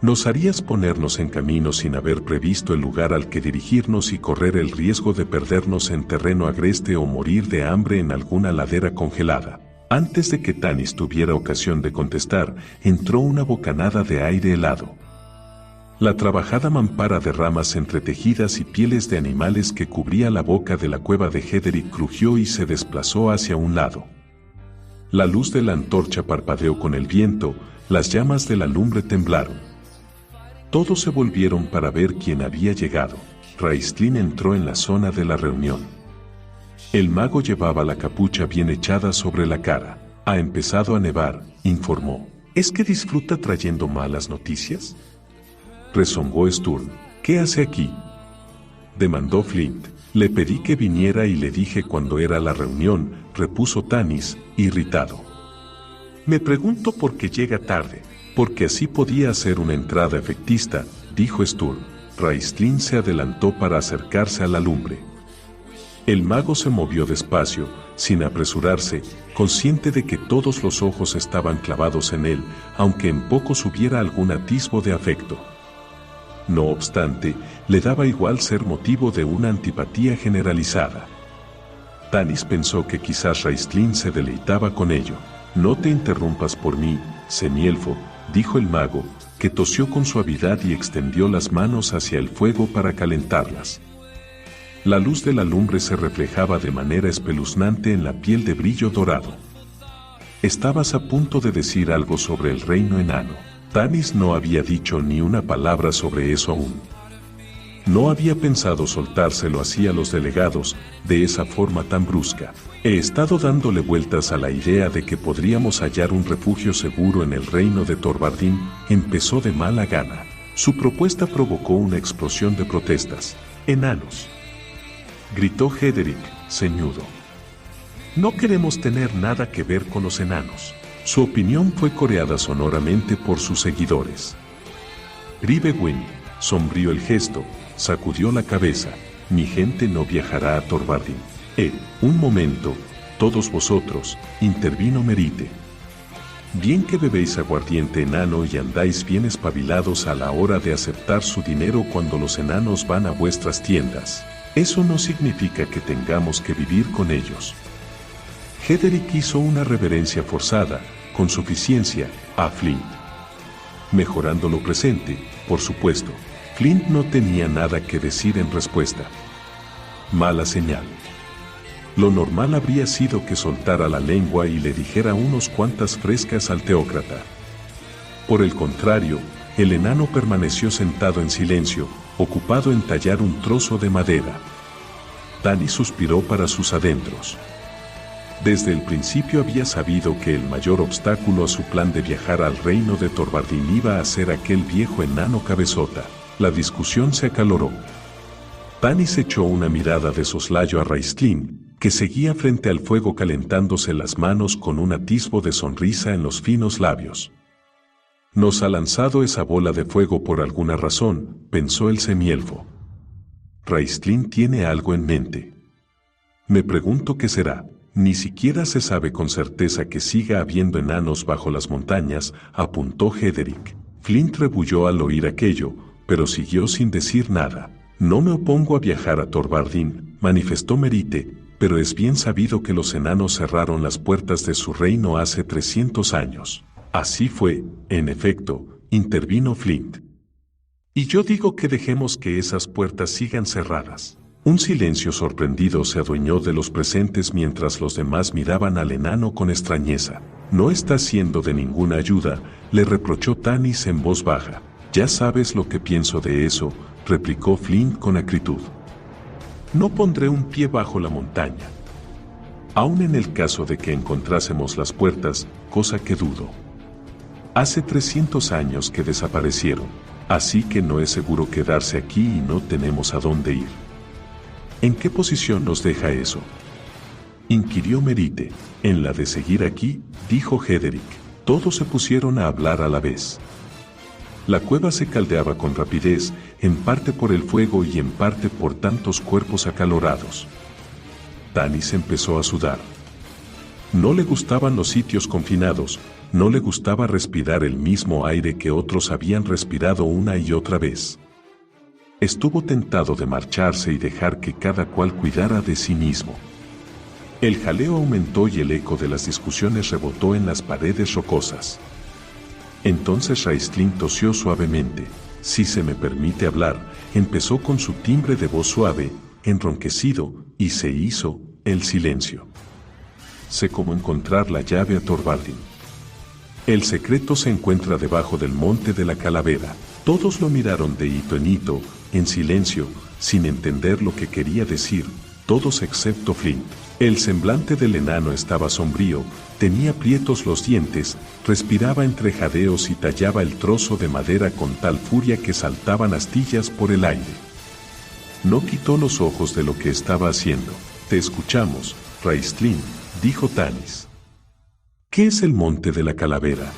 ¿Nos harías ponernos en camino sin haber previsto el lugar al que dirigirnos y correr el riesgo de perdernos en terreno agreste o morir de hambre en alguna ladera congelada? Antes de que Tanis tuviera ocasión de contestar, entró una bocanada de aire helado. La trabajada mampara de ramas entretejidas y pieles de animales que cubría la boca de la cueva de Hederic crujió y se desplazó hacia un lado. La luz de la antorcha parpadeó con el viento, las llamas de la lumbre temblaron. Todos se volvieron para ver quién había llegado. Raistlin entró en la zona de la reunión. El mago llevaba la capucha bien echada sobre la cara. Ha empezado a nevar, informó. ¿Es que disfruta trayendo malas noticias? Rezongó Sturm. ¿Qué hace aquí? Demandó Flint. Le pedí que viniera y le dije cuando era la reunión, repuso Tanis, irritado. Me pregunto por qué llega tarde, porque así podía hacer una entrada efectista, dijo Sturm. Raistlin se adelantó para acercarse a la lumbre. El mago se movió despacio, sin apresurarse, consciente de que todos los ojos estaban clavados en él, aunque en pocos hubiera algún atisbo de afecto. No obstante, le daba igual ser motivo de una antipatía generalizada. Tanis pensó que quizás Raistlin se deleitaba con ello. No te interrumpas por mí, semielfo, dijo el mago, que tosió con suavidad y extendió las manos hacia el fuego para calentarlas. La luz de la lumbre se reflejaba de manera espeluznante en la piel de brillo dorado. Estabas a punto de decir algo sobre el reino enano. Tanis no había dicho ni una palabra sobre eso aún. No había pensado soltárselo así a los delegados, de esa forma tan brusca. He estado dándole vueltas a la idea de que podríamos hallar un refugio seguro en el reino de Torvardin, empezó de mala gana. Su propuesta provocó una explosión de protestas. Enanos, gritó Hederic, ceñudo. No queremos tener nada que ver con los enanos. Su opinión fue coreada sonoramente por sus seguidores. Gribewind, sombrío el gesto, sacudió la cabeza. Mi gente no viajará a Torvardin. Un momento, todos vosotros, intervino Merite. Bien que bebéis aguardiente enano y andáis bien espabilados a la hora de aceptar su dinero cuando los enanos van a vuestras tiendas. Eso no significa que tengamos que vivir con ellos. Hederic hizo una reverencia forzada, con suficiencia, a Flint. Mejorando lo presente, por supuesto. Flint no tenía nada que decir en respuesta. Mala señal. Lo normal habría sido que soltara la lengua y le dijera unos cuantas frescas al teócrata. Por el contrario, el enano permaneció sentado en silencio, ocupado en tallar un trozo de madera. Tanis suspiró para sus adentros. Desde el principio había sabido que el mayor obstáculo a su plan de viajar al reino de Thorvaldin iba a ser aquel viejo enano cabezota. La discusión se acaloró. Tanis echó una mirada de soslayo a Raistlin, que seguía frente al fuego calentándose las manos con un atisbo de sonrisa en los finos labios. Nos ha lanzado esa bola de fuego por alguna razón, pensó el semielfo. Raistlin tiene algo en mente. Me pregunto qué será. Ni siquiera se sabe con certeza que siga habiendo enanos bajo las montañas, apuntó Hederick. Flint rebulló al oír aquello, pero siguió sin decir nada. No me opongo a viajar a Thorvaldin, manifestó Merite, pero es bien sabido que los enanos cerraron las puertas de su reino hace 300 años. Así fue, en efecto, intervino Flint. Y yo digo que dejemos que esas puertas sigan cerradas. Un silencio sorprendido se adueñó de los presentes mientras los demás miraban al enano con extrañeza. No está siendo de ninguna ayuda, le reprochó Tanis en voz baja. Ya sabes lo que pienso de eso, replicó Flint con acritud. No pondré un pie bajo la montaña. Aun en el caso de que encontrásemos las puertas, cosa que dudo. Hace 300 años que desaparecieron, así que no es seguro quedarse aquí y no tenemos a dónde ir. ¿En qué posición nos deja eso?, inquirió Merite. En la de seguir aquí, dijo Hederick. Todos se pusieron a hablar a la vez. La cueva se caldeaba con rapidez, en parte por el fuego y en parte por tantos cuerpos acalorados. Tanis empezó a sudar. No le gustaban los sitios confinados, no le gustaba respirar el mismo aire que otros habían respirado una y otra vez. Estuvo tentado de marcharse y dejar que cada cual cuidara de sí mismo. El jaleo aumentó y el eco de las discusiones rebotó en las paredes rocosas. Entonces Raistlin tosió suavemente. Si se me permite hablar, empezó con su timbre de voz suave, enronquecido, y se hizo el silencio. Sé cómo encontrar la llave a Thorvaldin. El secreto se encuentra debajo del monte de la calavera. Todos lo miraron de hito en hito, en silencio, sin entender lo que quería decir, todos excepto Flint. El semblante del enano estaba sombrío, tenía prietos los dientes, respiraba entre jadeos y tallaba el trozo de madera con tal furia que saltaban astillas por el aire. No quitó los ojos de lo que estaba haciendo. Te escuchamos, Raistlin, dijo Tanis. ¿Qué es el monte de la calavera?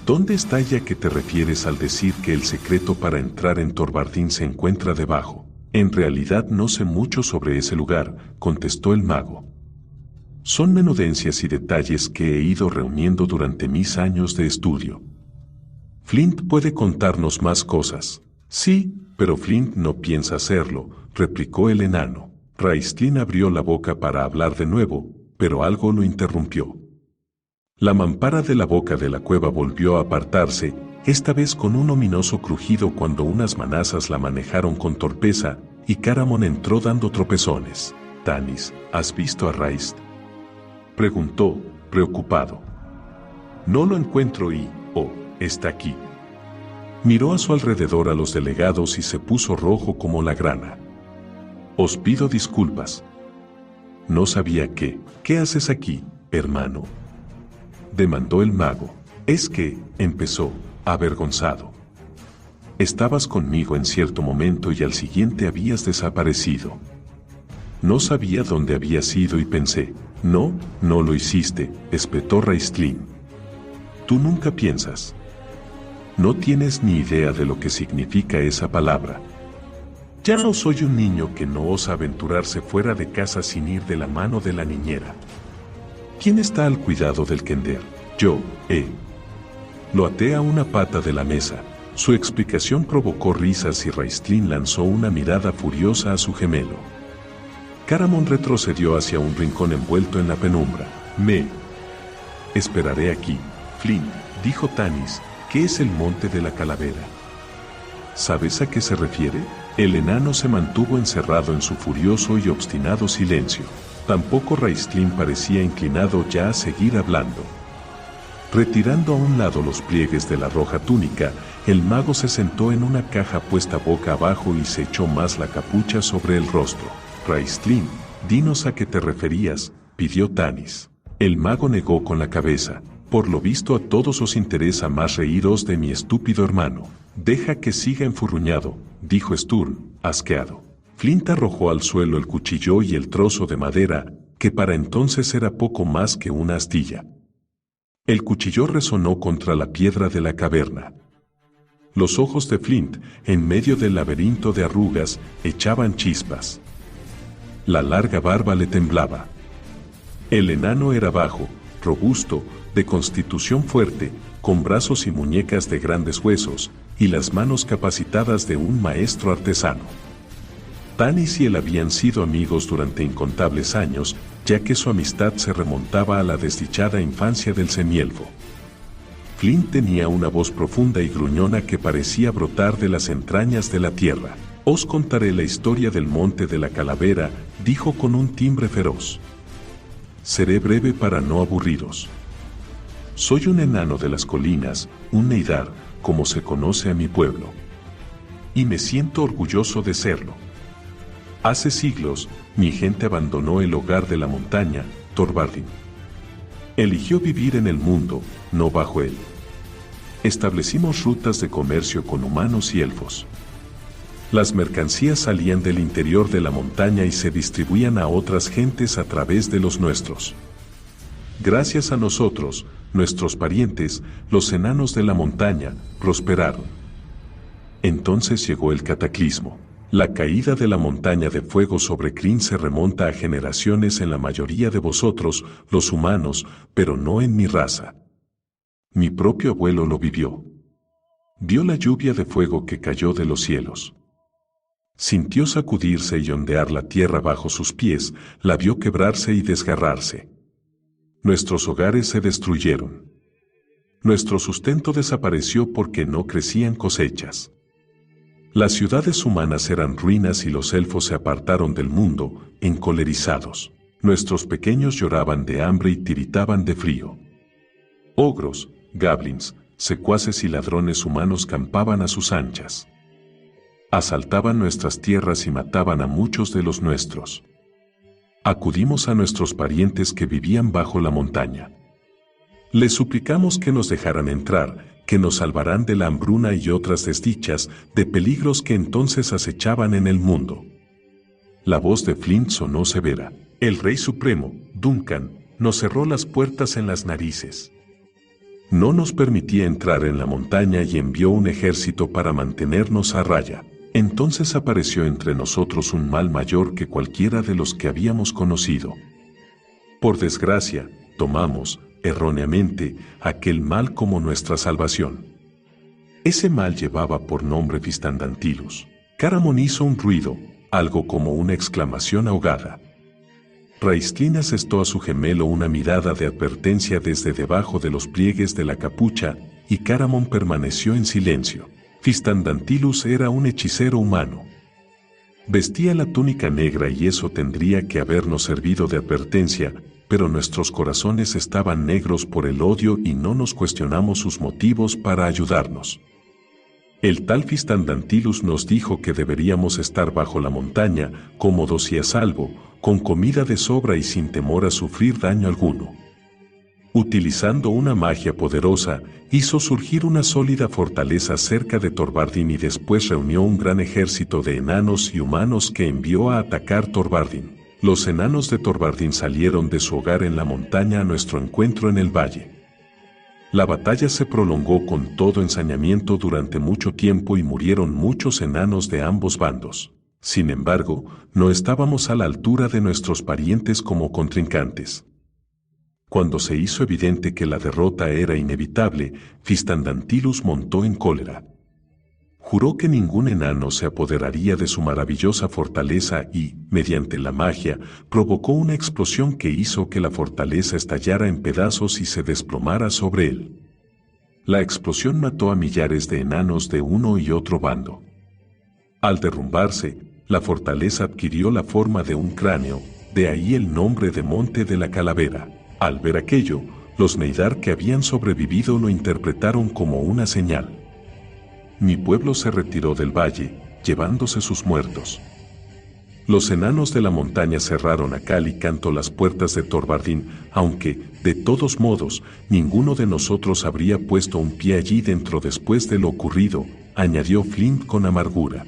¿Dónde está ya que te refieres al decir que el secreto para entrar en Thorvaldin se encuentra debajo? En realidad no sé mucho sobre ese lugar, contestó el mago. Son menudencias y detalles que he ido reuniendo durante mis años de estudio. Flint puede contarnos más cosas. Sí, pero Flint no piensa hacerlo, replicó el enano. Raistlin abrió la boca para hablar de nuevo, pero algo lo interrumpió. La mampara de la boca de la cueva volvió a apartarse, esta vez con un ominoso crujido cuando unas manazas la manejaron con torpeza, y Caramon entró dando tropezones. Tanis, ¿has visto a Raist?, preguntó, preocupado. No lo encuentro y, está aquí. Miró a su alrededor a los delegados y se puso rojo como la grana. Os pido disculpas. No sabía ¿qué haces aquí, hermano?, demandó el mago. Es que, empezó, avergonzado. Estabas conmigo en cierto momento y al siguiente habías desaparecido. No sabía dónde habías ido y pensé, no lo hiciste, espetó Raistlin. Tú nunca piensas. No tienes ni idea de lo que significa esa palabra. Ya no soy un niño que no osa aventurarse fuera de casa sin ir de la mano de la niñera. ¿Quién está al cuidado del kender? Yo, Lo até a una pata de la mesa. Su explicación provocó risas y Raistlin lanzó una mirada furiosa a su gemelo. Caramon retrocedió hacia un rincón envuelto en la penumbra. Me esperaré aquí, Flint, dijo Tanis. ¿Qué es el monte de la calavera? ¿Sabes a qué se refiere? El enano se mantuvo encerrado en su furioso y obstinado silencio. Tampoco Raistlin parecía inclinado ya a seguir hablando. Retirando a un lado los pliegues de la roja túnica, el mago se sentó en una caja puesta boca abajo y se echó más la capucha sobre el rostro. Raistlin, dinos a qué te referías, pidió Tanis. El mago negó con la cabeza. Por lo visto a todos os interesa más reíros de mi estúpido hermano. Deja que siga enfurruñado, dijo Sturm, asqueado. Flint arrojó al suelo el cuchillo y el trozo de madera, que para entonces era poco más que una astilla. El cuchillo resonó contra la piedra de la caverna. Los ojos de Flint, en medio del laberinto de arrugas, echaban chispas. La larga barba le temblaba. El enano era bajo, robusto, de constitución fuerte, con brazos y muñecas de grandes huesos, y las manos capacitadas de un maestro artesano. Tanis y él habían sido amigos durante incontables años, ya que su amistad se remontaba a la desdichada infancia del semielfo. Flint tenía una voz profunda y gruñona que parecía brotar de las entrañas de la tierra. Os contaré la historia del monte de la calavera, dijo con un timbre feroz. Seré breve para no aburriros. Soy un enano de las colinas, un neidar, como se conoce a mi pueblo. Y me siento orgulloso de serlo. Hace siglos, mi gente abandonó el hogar de la montaña, Thorvaldin. Eligió vivir en el mundo, no bajo él. Establecimos rutas de comercio con humanos y elfos. Las mercancías salían del interior de la montaña y se distribuían a otras gentes a través de los nuestros. Gracias a nosotros, nuestros parientes, los enanos de la montaña, prosperaron. Entonces llegó el cataclismo. La caída de la montaña de fuego sobre Kryn se remonta a generaciones en la mayoría de vosotros, los humanos, pero no en mi raza. Mi propio abuelo lo vivió. Vio la lluvia de fuego que cayó de los cielos. Sintió sacudirse y ondear la tierra bajo sus pies, la vio quebrarse y desgarrarse. Nuestros hogares se destruyeron. Nuestro sustento desapareció porque no crecían cosechas. Las ciudades humanas eran ruinas y los elfos se apartaron del mundo, encolerizados. Nuestros pequeños lloraban de hambre y tiritaban de frío. Ogros, goblins, secuaces y ladrones humanos campaban a sus anchas. Asaltaban nuestras tierras y mataban a muchos de los nuestros. Acudimos a nuestros parientes que vivían bajo la montaña. Les suplicamos que nos dejaran entrar, que nos salvarán de la hambruna y otras desdichas, de peligros que entonces acechaban en el mundo. La voz de Flint sonó severa. El Rey Supremo, Duncan, nos cerró las puertas en las narices. No nos permitía entrar en la montaña y envió un ejército para mantenernos a raya. Entonces apareció entre nosotros un mal mayor que cualquiera de los que habíamos conocido. Por desgracia, tomamos, erróneamente, aquel mal como nuestra salvación. Ese mal llevaba por nombre Fistandantilus. Caramon hizo un ruido, algo como una exclamación ahogada. Raistlin asestó a su gemelo una mirada de advertencia desde debajo de los pliegues de la capucha, y Caramon permaneció en silencio. Fistandantilus era un hechicero humano. Vestía la túnica negra y eso tendría que habernos servido de advertencia, pero nuestros corazones estaban negros por el odio y no nos cuestionamos sus motivos para ayudarnos. El tal Fistandantilus nos dijo que deberíamos estar bajo la montaña, cómodos y a salvo, con comida de sobra y sin temor a sufrir daño alguno. Utilizando una magia poderosa, hizo surgir una sólida fortaleza cerca de Thorvaldin y después reunió un gran ejército de enanos y humanos que envió a atacar Thorvaldin. Los enanos de Thorvaldin salieron de su hogar en la montaña a nuestro encuentro en el valle. La batalla se prolongó con todo ensañamiento durante mucho tiempo y murieron muchos enanos de ambos bandos. Sin embargo, no estábamos a la altura de nuestros parientes como contrincantes. Cuando se hizo evidente que la derrota era inevitable, Fistandantilus montó en cólera. Juró que ningún enano se apoderaría de su maravillosa fortaleza y, mediante la magia, provocó una explosión que hizo que la fortaleza estallara en pedazos y se desplomara sobre él. La explosión mató a millares de enanos de uno y otro bando. Al derrumbarse, la fortaleza adquirió la forma de un cráneo, de ahí el nombre de Monte de la Calavera. Al ver aquello, los Neidar que habían sobrevivido lo interpretaron como una señal. Mi pueblo se retiró del valle, llevándose sus muertos. Los enanos de la montaña cerraron a cal y canto las puertas de Thorvardin, aunque, de todos modos, ninguno de nosotros habría puesto un pie allí dentro después de lo ocurrido, añadió Flint con amargura.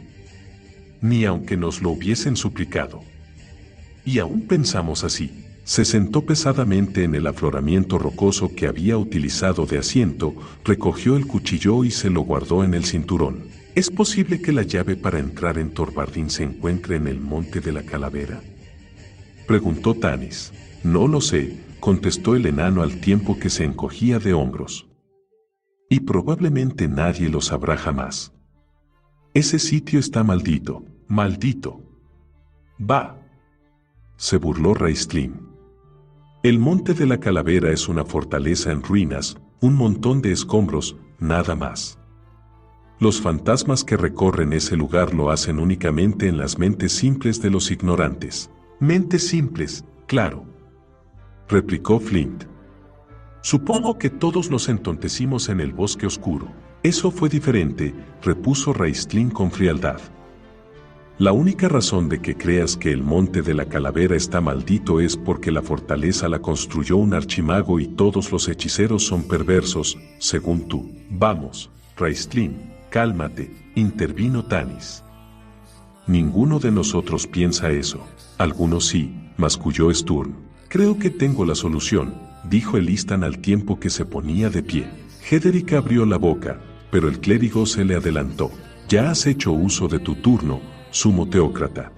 Ni aunque nos lo hubiesen suplicado. Y aún pensamos así. Se sentó pesadamente en el afloramiento rocoso que había utilizado de asiento, recogió el cuchillo y se lo guardó en el cinturón. ¿Es posible que la llave para entrar en Thorvardin se encuentre en el Monte de la Calavera?, preguntó Tanis. No lo sé, contestó el enano al tiempo que se encogía de hombros. Y probablemente nadie lo sabrá jamás. Ese sitio está maldito, maldito. ¡Bah!, se burló Raistlin. El Monte de la Calavera es una fortaleza en ruinas, un montón de escombros, nada más. Los fantasmas que recorren ese lugar lo hacen únicamente en las mentes simples de los ignorantes. Mentes simples, claro, replicó Flint. Supongo que todos nos entontecimos en el bosque oscuro. Eso fue diferente, repuso Raistlin con frialdad. La única razón de que creas que el Monte de la Calavera está maldito es porque la fortaleza la construyó un archimago y todos los hechiceros son perversos, según tú. Vamos, Raistlin, cálmate, intervino Tanis. Ninguno de nosotros piensa eso. Algunos sí, masculló Sturm. Creo que tengo la solución, dijo Elistan al tiempo que se ponía de pie. Hederic abrió la boca, pero el clérigo se le adelantó. Ya has hecho uso de tu turno, sumo teócrata.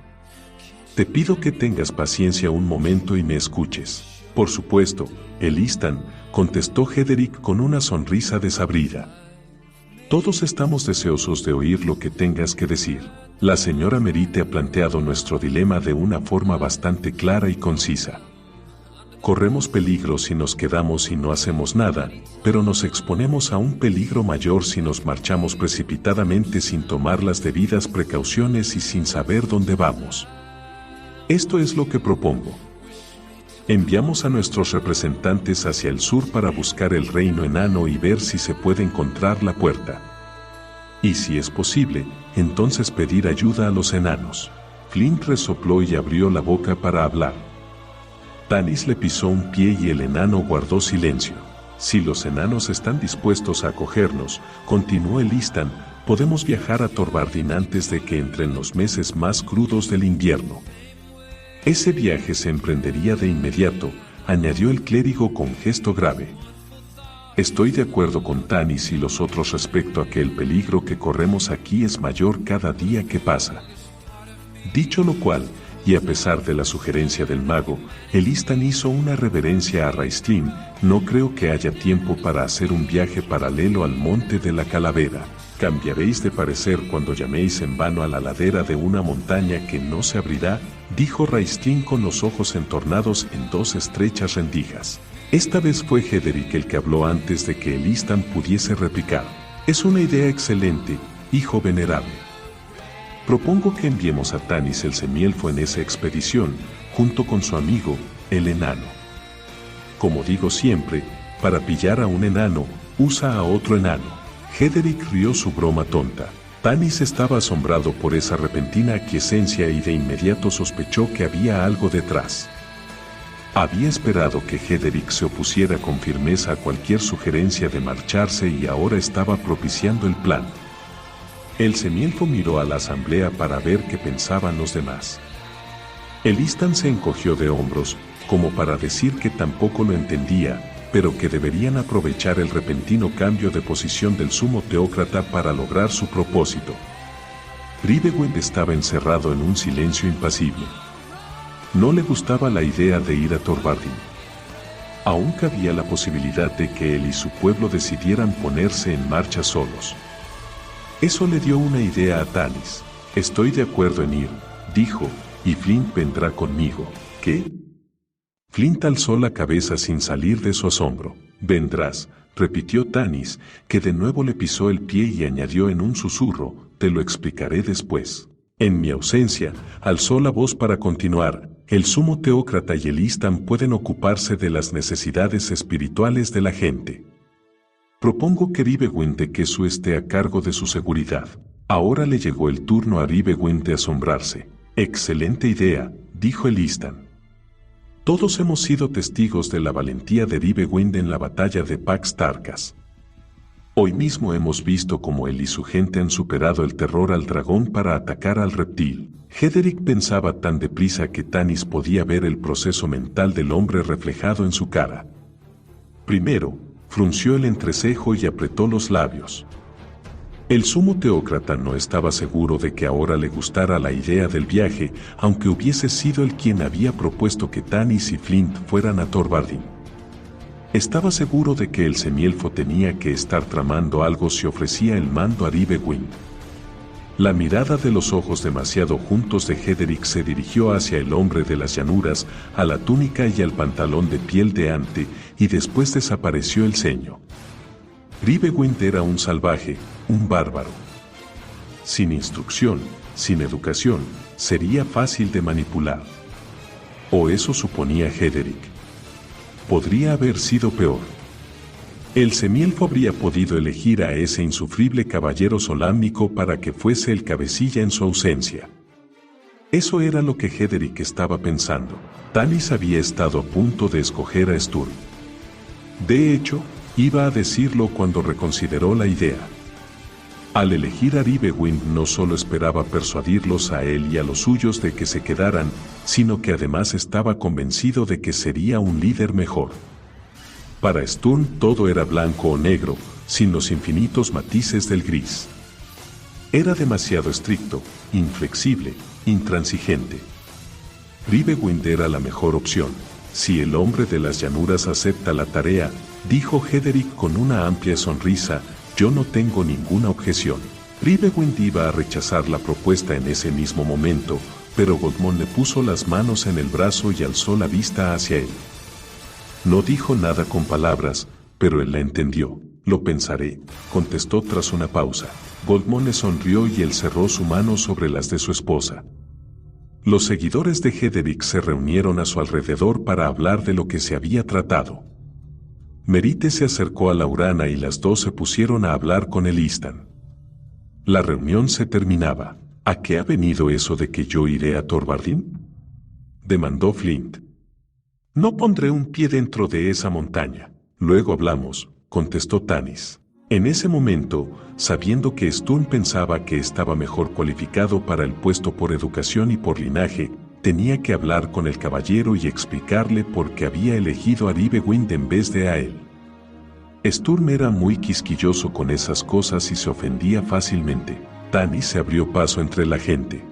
Te pido que tengas paciencia un momento y me escuches. Por supuesto, Elistan, contestó Hederic con una sonrisa desabrida. Todos estamos deseosos de oír lo que tengas que decir. La señora Merite ha planteado nuestro dilema de una forma bastante clara y concisa. Corremos peligro si nos quedamos y no hacemos nada, pero nos exponemos a un peligro mayor si nos marchamos precipitadamente sin tomar las debidas precauciones y sin saber dónde vamos. Esto es lo que propongo. Enviamos a nuestros representantes hacia el sur para buscar el reino enano y ver si se puede encontrar la puerta. Y si es posible, entonces pedir ayuda a los enanos. Flint resopló y abrió la boca para hablar. Tanis le pisó un pie y el enano guardó silencio. Si los enanos están dispuestos a acogernos, continuó Elistan, podemos viajar a Thorvardin antes de que entren los meses más crudos del invierno. Ese viaje se emprendería de inmediato, añadió el clérigo con gesto grave. Estoy de acuerdo con Tanis y los otros respecto a que el peligro que corremos aquí es mayor cada día que pasa. Dicho lo cual, y a pesar de la sugerencia del mago, Elistan hizo una reverencia a Raistlin. No creo que haya tiempo para hacer un viaje paralelo al Monte de la Calavera. Cambiaréis de parecer cuando llaméis en vano a la ladera de una montaña que no se abrirá, dijo Raistlin con los ojos entornados en dos estrechas rendijas. Esta vez fue Hederic el que habló antes de que Elistan pudiese replicar. Es una idea excelente, hijo venerable. Propongo que enviemos a Tanis el semielfo en esa expedición, junto con su amigo, el enano. Como digo siempre, para pillar a un enano, usa a otro enano. Hederic rió su broma tonta. Tanis estaba asombrado por esa repentina aquiescencia y de inmediato sospechó que había algo detrás. Había esperado que Hederic se opusiera con firmeza a cualquier sugerencia de marcharse y ahora estaba propiciando el plan. El semielfo miró a la asamblea para ver qué pensaban los demás. Elistan se encogió de hombros, como para decir que tampoco lo entendía, pero que deberían aprovechar el repentino cambio de posición del sumo teócrata para lograr su propósito. Bribewind estaba encerrado en un silencio impasible. No le gustaba la idea de ir a Thorvardin. Aún cabía la posibilidad de que él y su pueblo decidieran ponerse en marcha solos. Eso le dio una idea a Tanis. Estoy de acuerdo en ir, dijo, y Flint vendrá conmigo. ¿Qué? Flint alzó la cabeza sin salir de su asombro. Vendrás, repitió Tanis, que de nuevo le pisó el pie y añadió en un susurro, te lo explicaré después. En mi ausencia, alzó la voz para continuar, el sumo teócrata y el Istan pueden ocuparse de las necesidades espirituales de la gente. Propongo que Ribewind de Quesu esté a cargo de su seguridad. Ahora le llegó el turno a Ribewind de asombrarse. Excelente idea, dijo el Istan. Todos hemos sido testigos de la valentía de Ribewind en la batalla de Pax Tarkas. Hoy mismo hemos visto cómo él y su gente han superado el terror al dragón para atacar al reptil. Hederic pensaba tan deprisa que Tanis podía ver el proceso mental del hombre reflejado en su cara. Primero, frunció el entrecejo y apretó los labios. El sumo teócrata no estaba seguro de que ahora le gustara la idea del viaje, aunque hubiese sido él quien había propuesto que Tanis y Flint fueran a Thorvaldin. Estaba seguro de que el semielfo tenía que estar tramando algo si ofrecía el mando a Ribewind. La mirada de los ojos demasiado juntos de Hederic se dirigió hacia el hombre de las llanuras, a la túnica y al pantalón de piel de ante, y después desapareció el ceño. Ribewind era un salvaje, un bárbaro. Sin instrucción, sin educación, sería fácil de manipular. O eso suponía Hederic. Podría haber sido peor. El semielfo habría podido elegir a ese insufrible caballero solámnico para que fuese el cabecilla en su ausencia. Eso era lo que Hederic estaba pensando. Tanis había estado a punto de escoger a Sturm. De hecho, iba a decirlo cuando reconsideró la idea. Al elegir a Ribewind no solo esperaba persuadirlos a él y a los suyos de que se quedaran, sino que además estaba convencido de que sería un líder mejor. Para Sturm todo era blanco o negro, sin los infinitos matices del gris. Era demasiado estricto, inflexible, intransigente. Ribewind era la mejor opción. Si el hombre de las llanuras acepta la tarea, dijo Hederic con una amplia sonrisa, yo no tengo ninguna objeción. Ribewind iba a rechazar la propuesta en ese mismo momento, pero Goldmon le puso las manos en el brazo y alzó la vista hacia él. No dijo nada con palabras, pero él la entendió. Lo pensaré, contestó tras una pausa. Goldmon le sonrió y él cerró su mano sobre las de su esposa. Los seguidores de Hederic se reunieron a su alrededor para hablar de lo que se había tratado. Merite se acercó a Laurana y las dos se pusieron a hablar con el Istan. La reunión se terminaba. ¿A qué ha venido eso de que yo iré a Thorvaldin?, demandó Flint. No pondré un pie dentro de esa montaña. Luego hablamos, contestó Tanis. En ese momento, sabiendo que Sturm pensaba que estaba mejor cualificado para el puesto por educación y por linaje, tenía que hablar con el caballero y explicarle por qué había elegido a Ribewind en vez de a él. Sturm era muy quisquilloso con esas cosas y se ofendía fácilmente. Tanis se abrió paso entre la gente.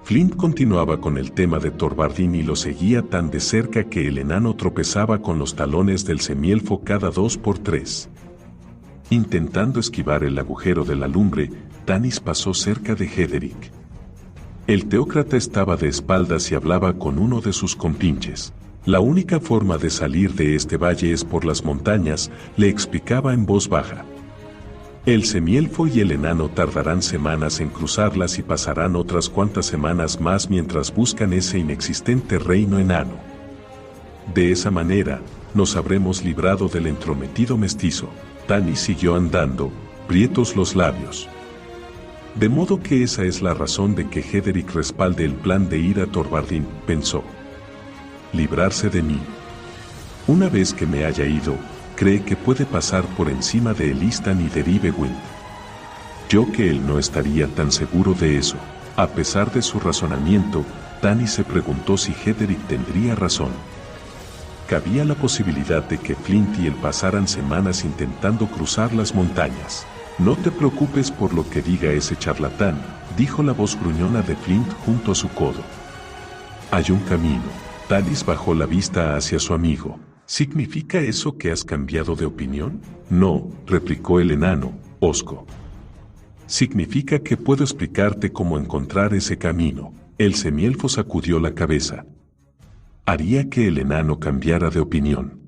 Flint continuaba con el tema de Thorvaldin y lo seguía tan de cerca que el enano tropezaba con los talones del semielfo cada 2 por 3. Intentando esquivar el agujero de la lumbre, Tanis pasó cerca de Hederic. El teócrata estaba de espaldas y hablaba con uno de sus compinches. La única forma de salir de este valle es por las montañas, le explicaba en voz baja. El semielfo y el enano tardarán semanas en cruzarlas y pasarán otras cuantas semanas más mientras buscan ese inexistente reino enano. De esa manera, nos habremos librado del entrometido mestizo. Tanis siguió andando, prietos los labios. De modo que esa es la razón de que Hederic respalde el plan de ir a Thorvaldin, pensó. Librarse de mí. Una vez que me haya ido, cree que puede pasar por encima de Elistan y de Ribewind. Yo que él no estaría tan seguro de eso. A pesar de su razonamiento, Tanis se preguntó si Hederic tendría razón. Cabía la posibilidad de que Flint y él pasaran semanas intentando cruzar las montañas. No te preocupes por lo que diga ese charlatán, dijo la voz gruñona de Flint junto a su codo. Hay un camino. Tanis bajó la vista hacia su amigo. ¿Significa eso que has cambiado de opinión? No, replicó el enano, hosco. Significa que puedo explicarte cómo encontrar ese camino. El semielfo sacudió la cabeza. Haría que el enano cambiara de opinión.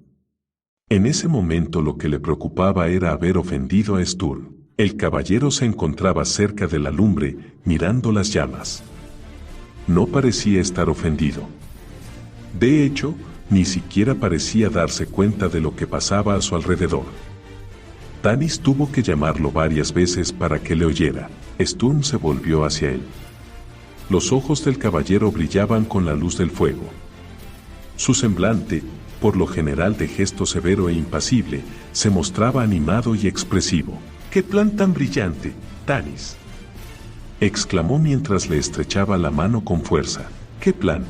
En ese momento lo que le preocupaba era haber ofendido a Sturm. El caballero se encontraba cerca de la lumbre, mirando las llamas. No parecía estar ofendido. De hecho, ni siquiera parecía darse cuenta de lo que pasaba a su alrededor. Tanis tuvo que llamarlo varias veces para que le oyera. Sturm se volvió hacia él. Los ojos del caballero brillaban con la luz del fuego. Su semblante, por lo general de gesto severo e impasible, se mostraba animado y expresivo. ¡Qué plan tan brillante, Tanis!, exclamó mientras le estrechaba la mano con fuerza. ¿Qué plan?,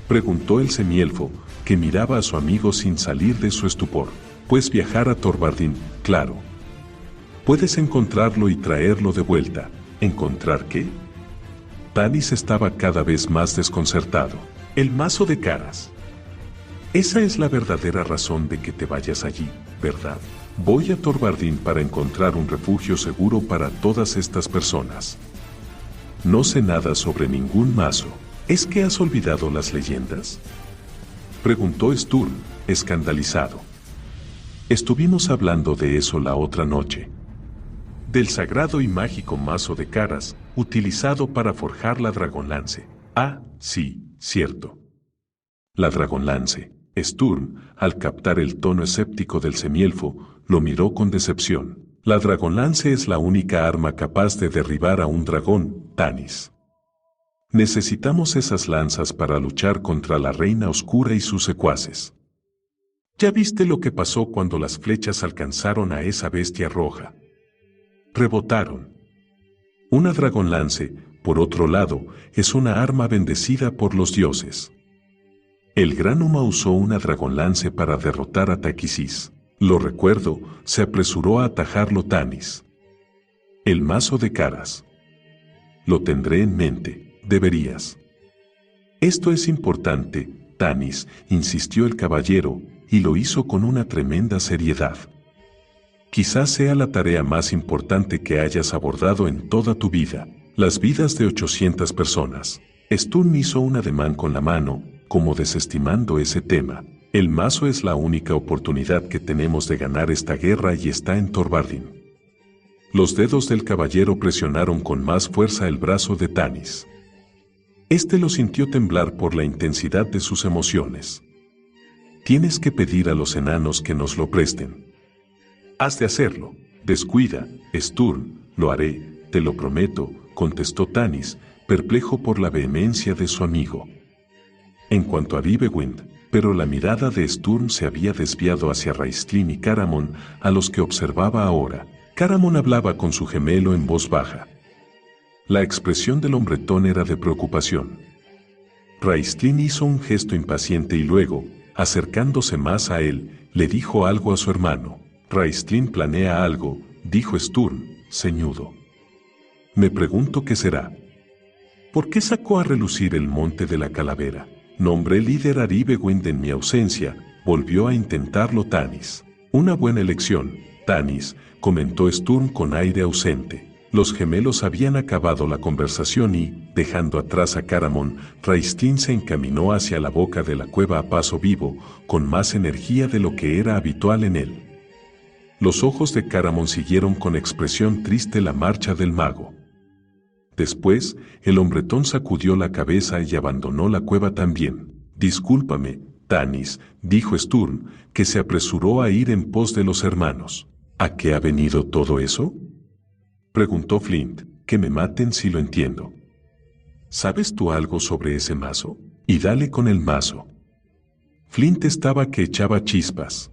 preguntó el semielfo, que miraba a su amigo sin salir de su estupor. Pues viajar a Thorvardin, claro. Puedes encontrarlo y traerlo de vuelta. ¿Encontrar qué? Tanis estaba cada vez más desconcertado. El mazo de caras. Esa es la verdadera razón de que te vayas allí, ¿verdad? Voy a Thorvardin para encontrar un refugio seguro para todas estas personas. No sé nada sobre ningún mazo. ¿Es que has olvidado las leyendas?, preguntó Sturm, escandalizado. Estuvimos hablando de eso la otra noche. Del sagrado y mágico mazo de caras, utilizado para forjar la Dragonlance. Ah, sí, cierto. La Dragonlance. Sturm, al captar el tono escéptico del semielfo, lo miró con decepción. La Dragonlance es la única arma capaz de derribar a un dragón, Tanis. Necesitamos esas lanzas para luchar contra la Reina Oscura y sus secuaces. ¿Ya viste lo que pasó cuando las flechas alcanzaron a esa bestia roja? Rebotaron. Una Dragonlance, por otro lado, es una arma bendecida por los dioses. El gran Uma usó una Dragonlance para derrotar a Taquisis. Lo recuerdo, se apresuró a atajarlo Tanis. El mazo de caras. Lo tendré en mente, deberías. Esto es importante, Tanis, insistió el caballero, y lo hizo con una tremenda seriedad. Quizás sea la tarea más importante que hayas abordado en toda tu vida, las vidas de 800 personas. Sturm hizo un ademán con la mano, como desestimando ese tema. El mazo es la única oportunidad que tenemos de ganar esta guerra y está en Thorvardin. Los dedos del caballero presionaron con más fuerza el brazo de Tanis. Este lo sintió temblar por la intensidad de sus emociones. Tienes que pedir a los enanos que nos lo presten. Has de hacerlo. Descuida, Sturm, lo haré, te lo prometo, contestó Tanis, perplejo por la vehemencia de su amigo. En cuanto a Ribewind, pero la mirada de Sturm se había desviado hacia Raistlin y Caramon, a los que observaba ahora. Caramon hablaba con su gemelo en voz baja. La expresión del hombretón era de preocupación. Raistlin hizo un gesto impaciente y luego, acercándose más a él, le dijo algo a su hermano. Raistlin planea algo, dijo Sturm, ceñudo. Me pregunto qué será. ¿Por qué sacó a relucir el monte de la calavera? Nombré líder a Ribewind en mi ausencia, volvió a intentarlo Tanis. Una buena elección, Tanis, comentó Sturm con aire ausente. Los gemelos habían acabado la conversación y, dejando atrás a Caramon, Raistlin se encaminó hacia la boca de la cueva a paso vivo, con más energía de lo que era habitual en él. Los ojos de Caramon siguieron con expresión triste la marcha del mago. Después, el hombretón sacudió la cabeza y abandonó la cueva también. Discúlpame, Tanis, dijo Sturm, que se apresuró a ir en pos de los hermanos. ¿A qué ha venido todo eso?, preguntó Flint. Que me maten si lo entiendo. ¿Sabes tú algo sobre ese mazo? Y dale con el mazo. Flint estaba que echaba chispas.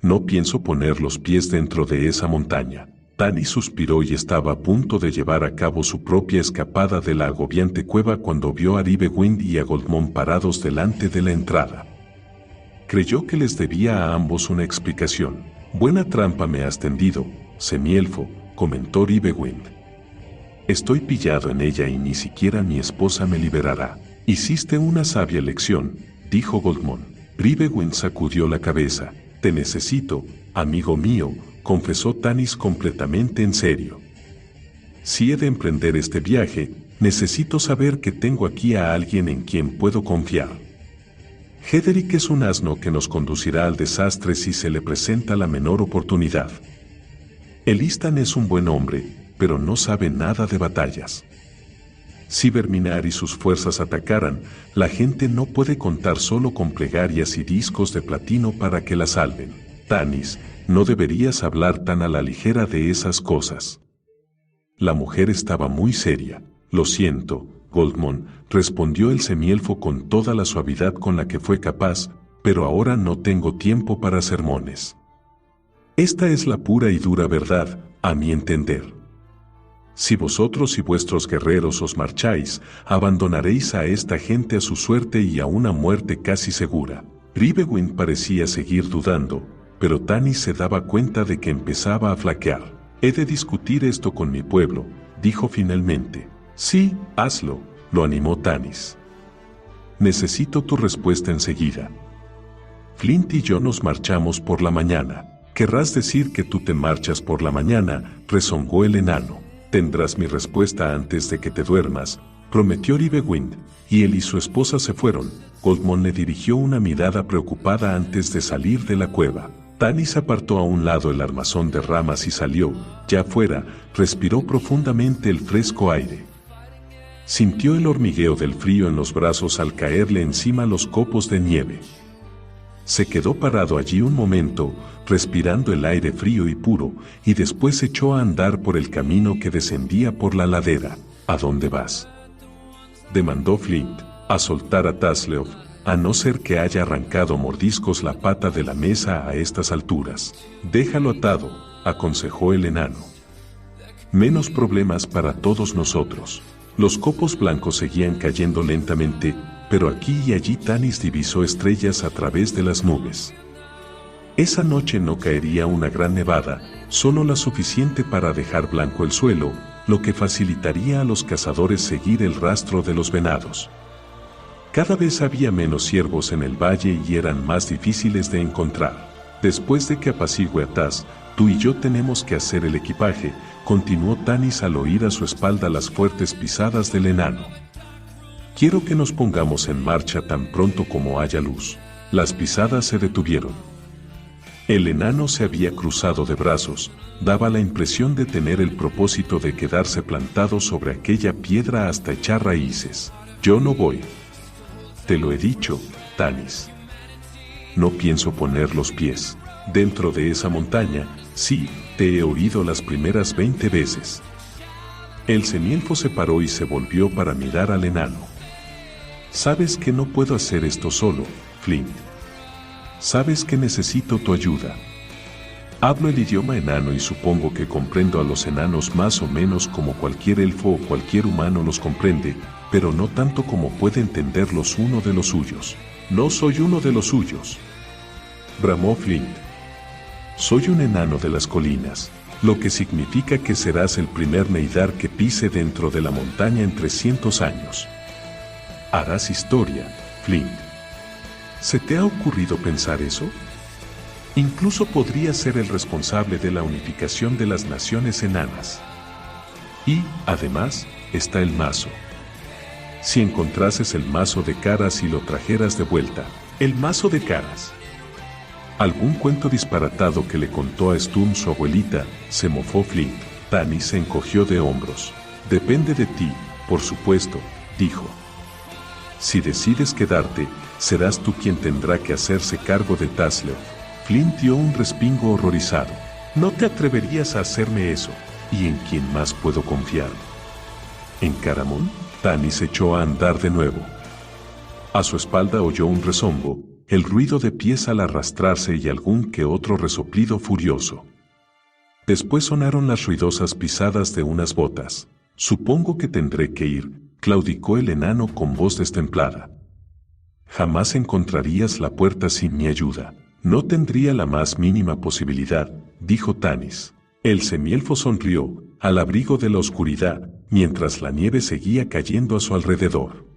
No pienso poner los pies dentro de esa montaña. Tanis suspiró y estaba a punto de llevar a cabo su propia escapada de la agobiante cueva cuando vio a Ribewind y a Goldmon parados delante de la entrada. Creyó que les debía a ambos una explicación. Buena trampa me has tendido, semielfo, comentó Ribewind. Estoy pillado en ella y ni siquiera mi esposa me liberará. Hiciste una sabia lección, dijo Goldmon. Ribewind sacudió la cabeza. Te necesito, amigo mío, confesó Tanis completamente en serio. Si he de emprender este viaje, necesito saber que tengo aquí a alguien en quien puedo confiar. Hederick es un asno que nos conducirá al desastre si se le presenta la menor oportunidad. Elistan es un buen hombre, pero no sabe nada de batallas. Si Verminar y sus fuerzas atacaran, la gente no puede contar solo con plegarias y discos de platino para que la salven. Tanis, no deberías hablar tan a la ligera de esas cosas. La mujer estaba muy seria. Lo siento, Goldmon, respondió el semielfo con toda la suavidad con la que fue capaz, pero ahora no tengo tiempo para sermones. Esta es la pura y dura verdad, a mi entender. Si vosotros y vuestros guerreros os marcháis, abandonaréis a esta gente a su suerte y a una muerte casi segura. Ribewind parecía seguir dudando, pero Tanis se daba cuenta de que empezaba a flaquear. He de discutir esto con mi pueblo, dijo finalmente. Sí, hazlo, lo animó Tanis. Necesito tu respuesta enseguida. Flint y yo nos marchamos por la mañana. Querrás decir que tú te marchas por la mañana, rezongó el enano. Tendrás mi respuesta antes de que te duermas, prometió Ribewind, y él y su esposa se fueron. Goldmon le dirigió una mirada preocupada antes de salir de la cueva. Tanis apartó a un lado el armazón de ramas y salió. Ya fuera, respiró profundamente el fresco aire. Sintió el hormigueo del frío en los brazos al caerle encima los copos de nieve. Se quedó parado allí un momento, respirando el aire frío y puro, y después echó a andar por el camino que descendía por la ladera. ¿A dónde vas?, demandó Flint. A soltar a Tasleov, a no ser que haya arrancado mordiscos la pata de la mesa a estas alturas. Déjalo atado, aconsejó el enano. Menos problemas para todos nosotros. Los copos blancos seguían cayendo lentamente, pero aquí y allí Tanis divisó estrellas a través de las nubes. Esa noche no caería una gran nevada, solo la suficiente para dejar blanco el suelo, lo que facilitaría a los cazadores seguir el rastro de los venados. Cada vez había menos ciervos en el valle y eran más difíciles de encontrar. Después de que apacigüe a Taz, tú y yo tenemos que hacer el equipaje, continuó Tanis al oír a su espalda las fuertes pisadas del enano. Quiero que nos pongamos en marcha tan pronto como haya luz. Las pisadas se detuvieron. El enano se había cruzado de brazos, daba la impresión de tener el propósito de quedarse plantado sobre aquella piedra hasta echar raíces. Yo no voy. Te lo he dicho, Tanis. No pienso poner los pies dentro de esa montaña. Sí, te he oído las primeras 20 veces. El semielfo se paró y se volvió para mirar al enano. Sabes que no puedo hacer esto solo, Flint. Sabes que necesito tu ayuda. Hablo el idioma enano y supongo que comprendo a los enanos más o menos como cualquier elfo o cualquier humano los comprende, pero no tanto como puede entenderlos uno de los suyos. No soy uno de los suyos, bramó Flint. Soy un enano de las colinas, lo que significa que serás el primer Neidar que pise dentro de la montaña en 300 años. Harás historia, Flint. ¿Se te ha ocurrido pensar eso? Incluso podrías ser el responsable de la unificación de las naciones enanas. Y, además, está el mazo. Si encontrases el mazo de caras y lo trajeras de vuelta. El mazo de caras. Algún cuento disparatado que le contó a Sturm su abuelita, se mofó Flint. Tanis se encogió de hombros. Depende de ti, por supuesto, dijo. Si decides quedarte, serás tú quien tendrá que hacerse cargo de Tasleov. Flint dio un respingo horrorizado. No te atreverías a hacerme eso. ¿Y en quién más puedo confiar? ¿En Caramón? Tanis echó a andar de nuevo. A su espalda oyó un rezongo, el ruido de pies al arrastrarse y algún que otro resoplido furioso. Después sonaron las ruidosas pisadas de unas botas. Supongo que tendré que ir, claudicó el enano con voz destemplada. Jamás encontrarías la puerta sin mi ayuda. No tendría la más mínima posibilidad, dijo Tanis. El semielfo sonrió, al abrigo de la oscuridad, mientras la nieve seguía cayendo a su alrededor.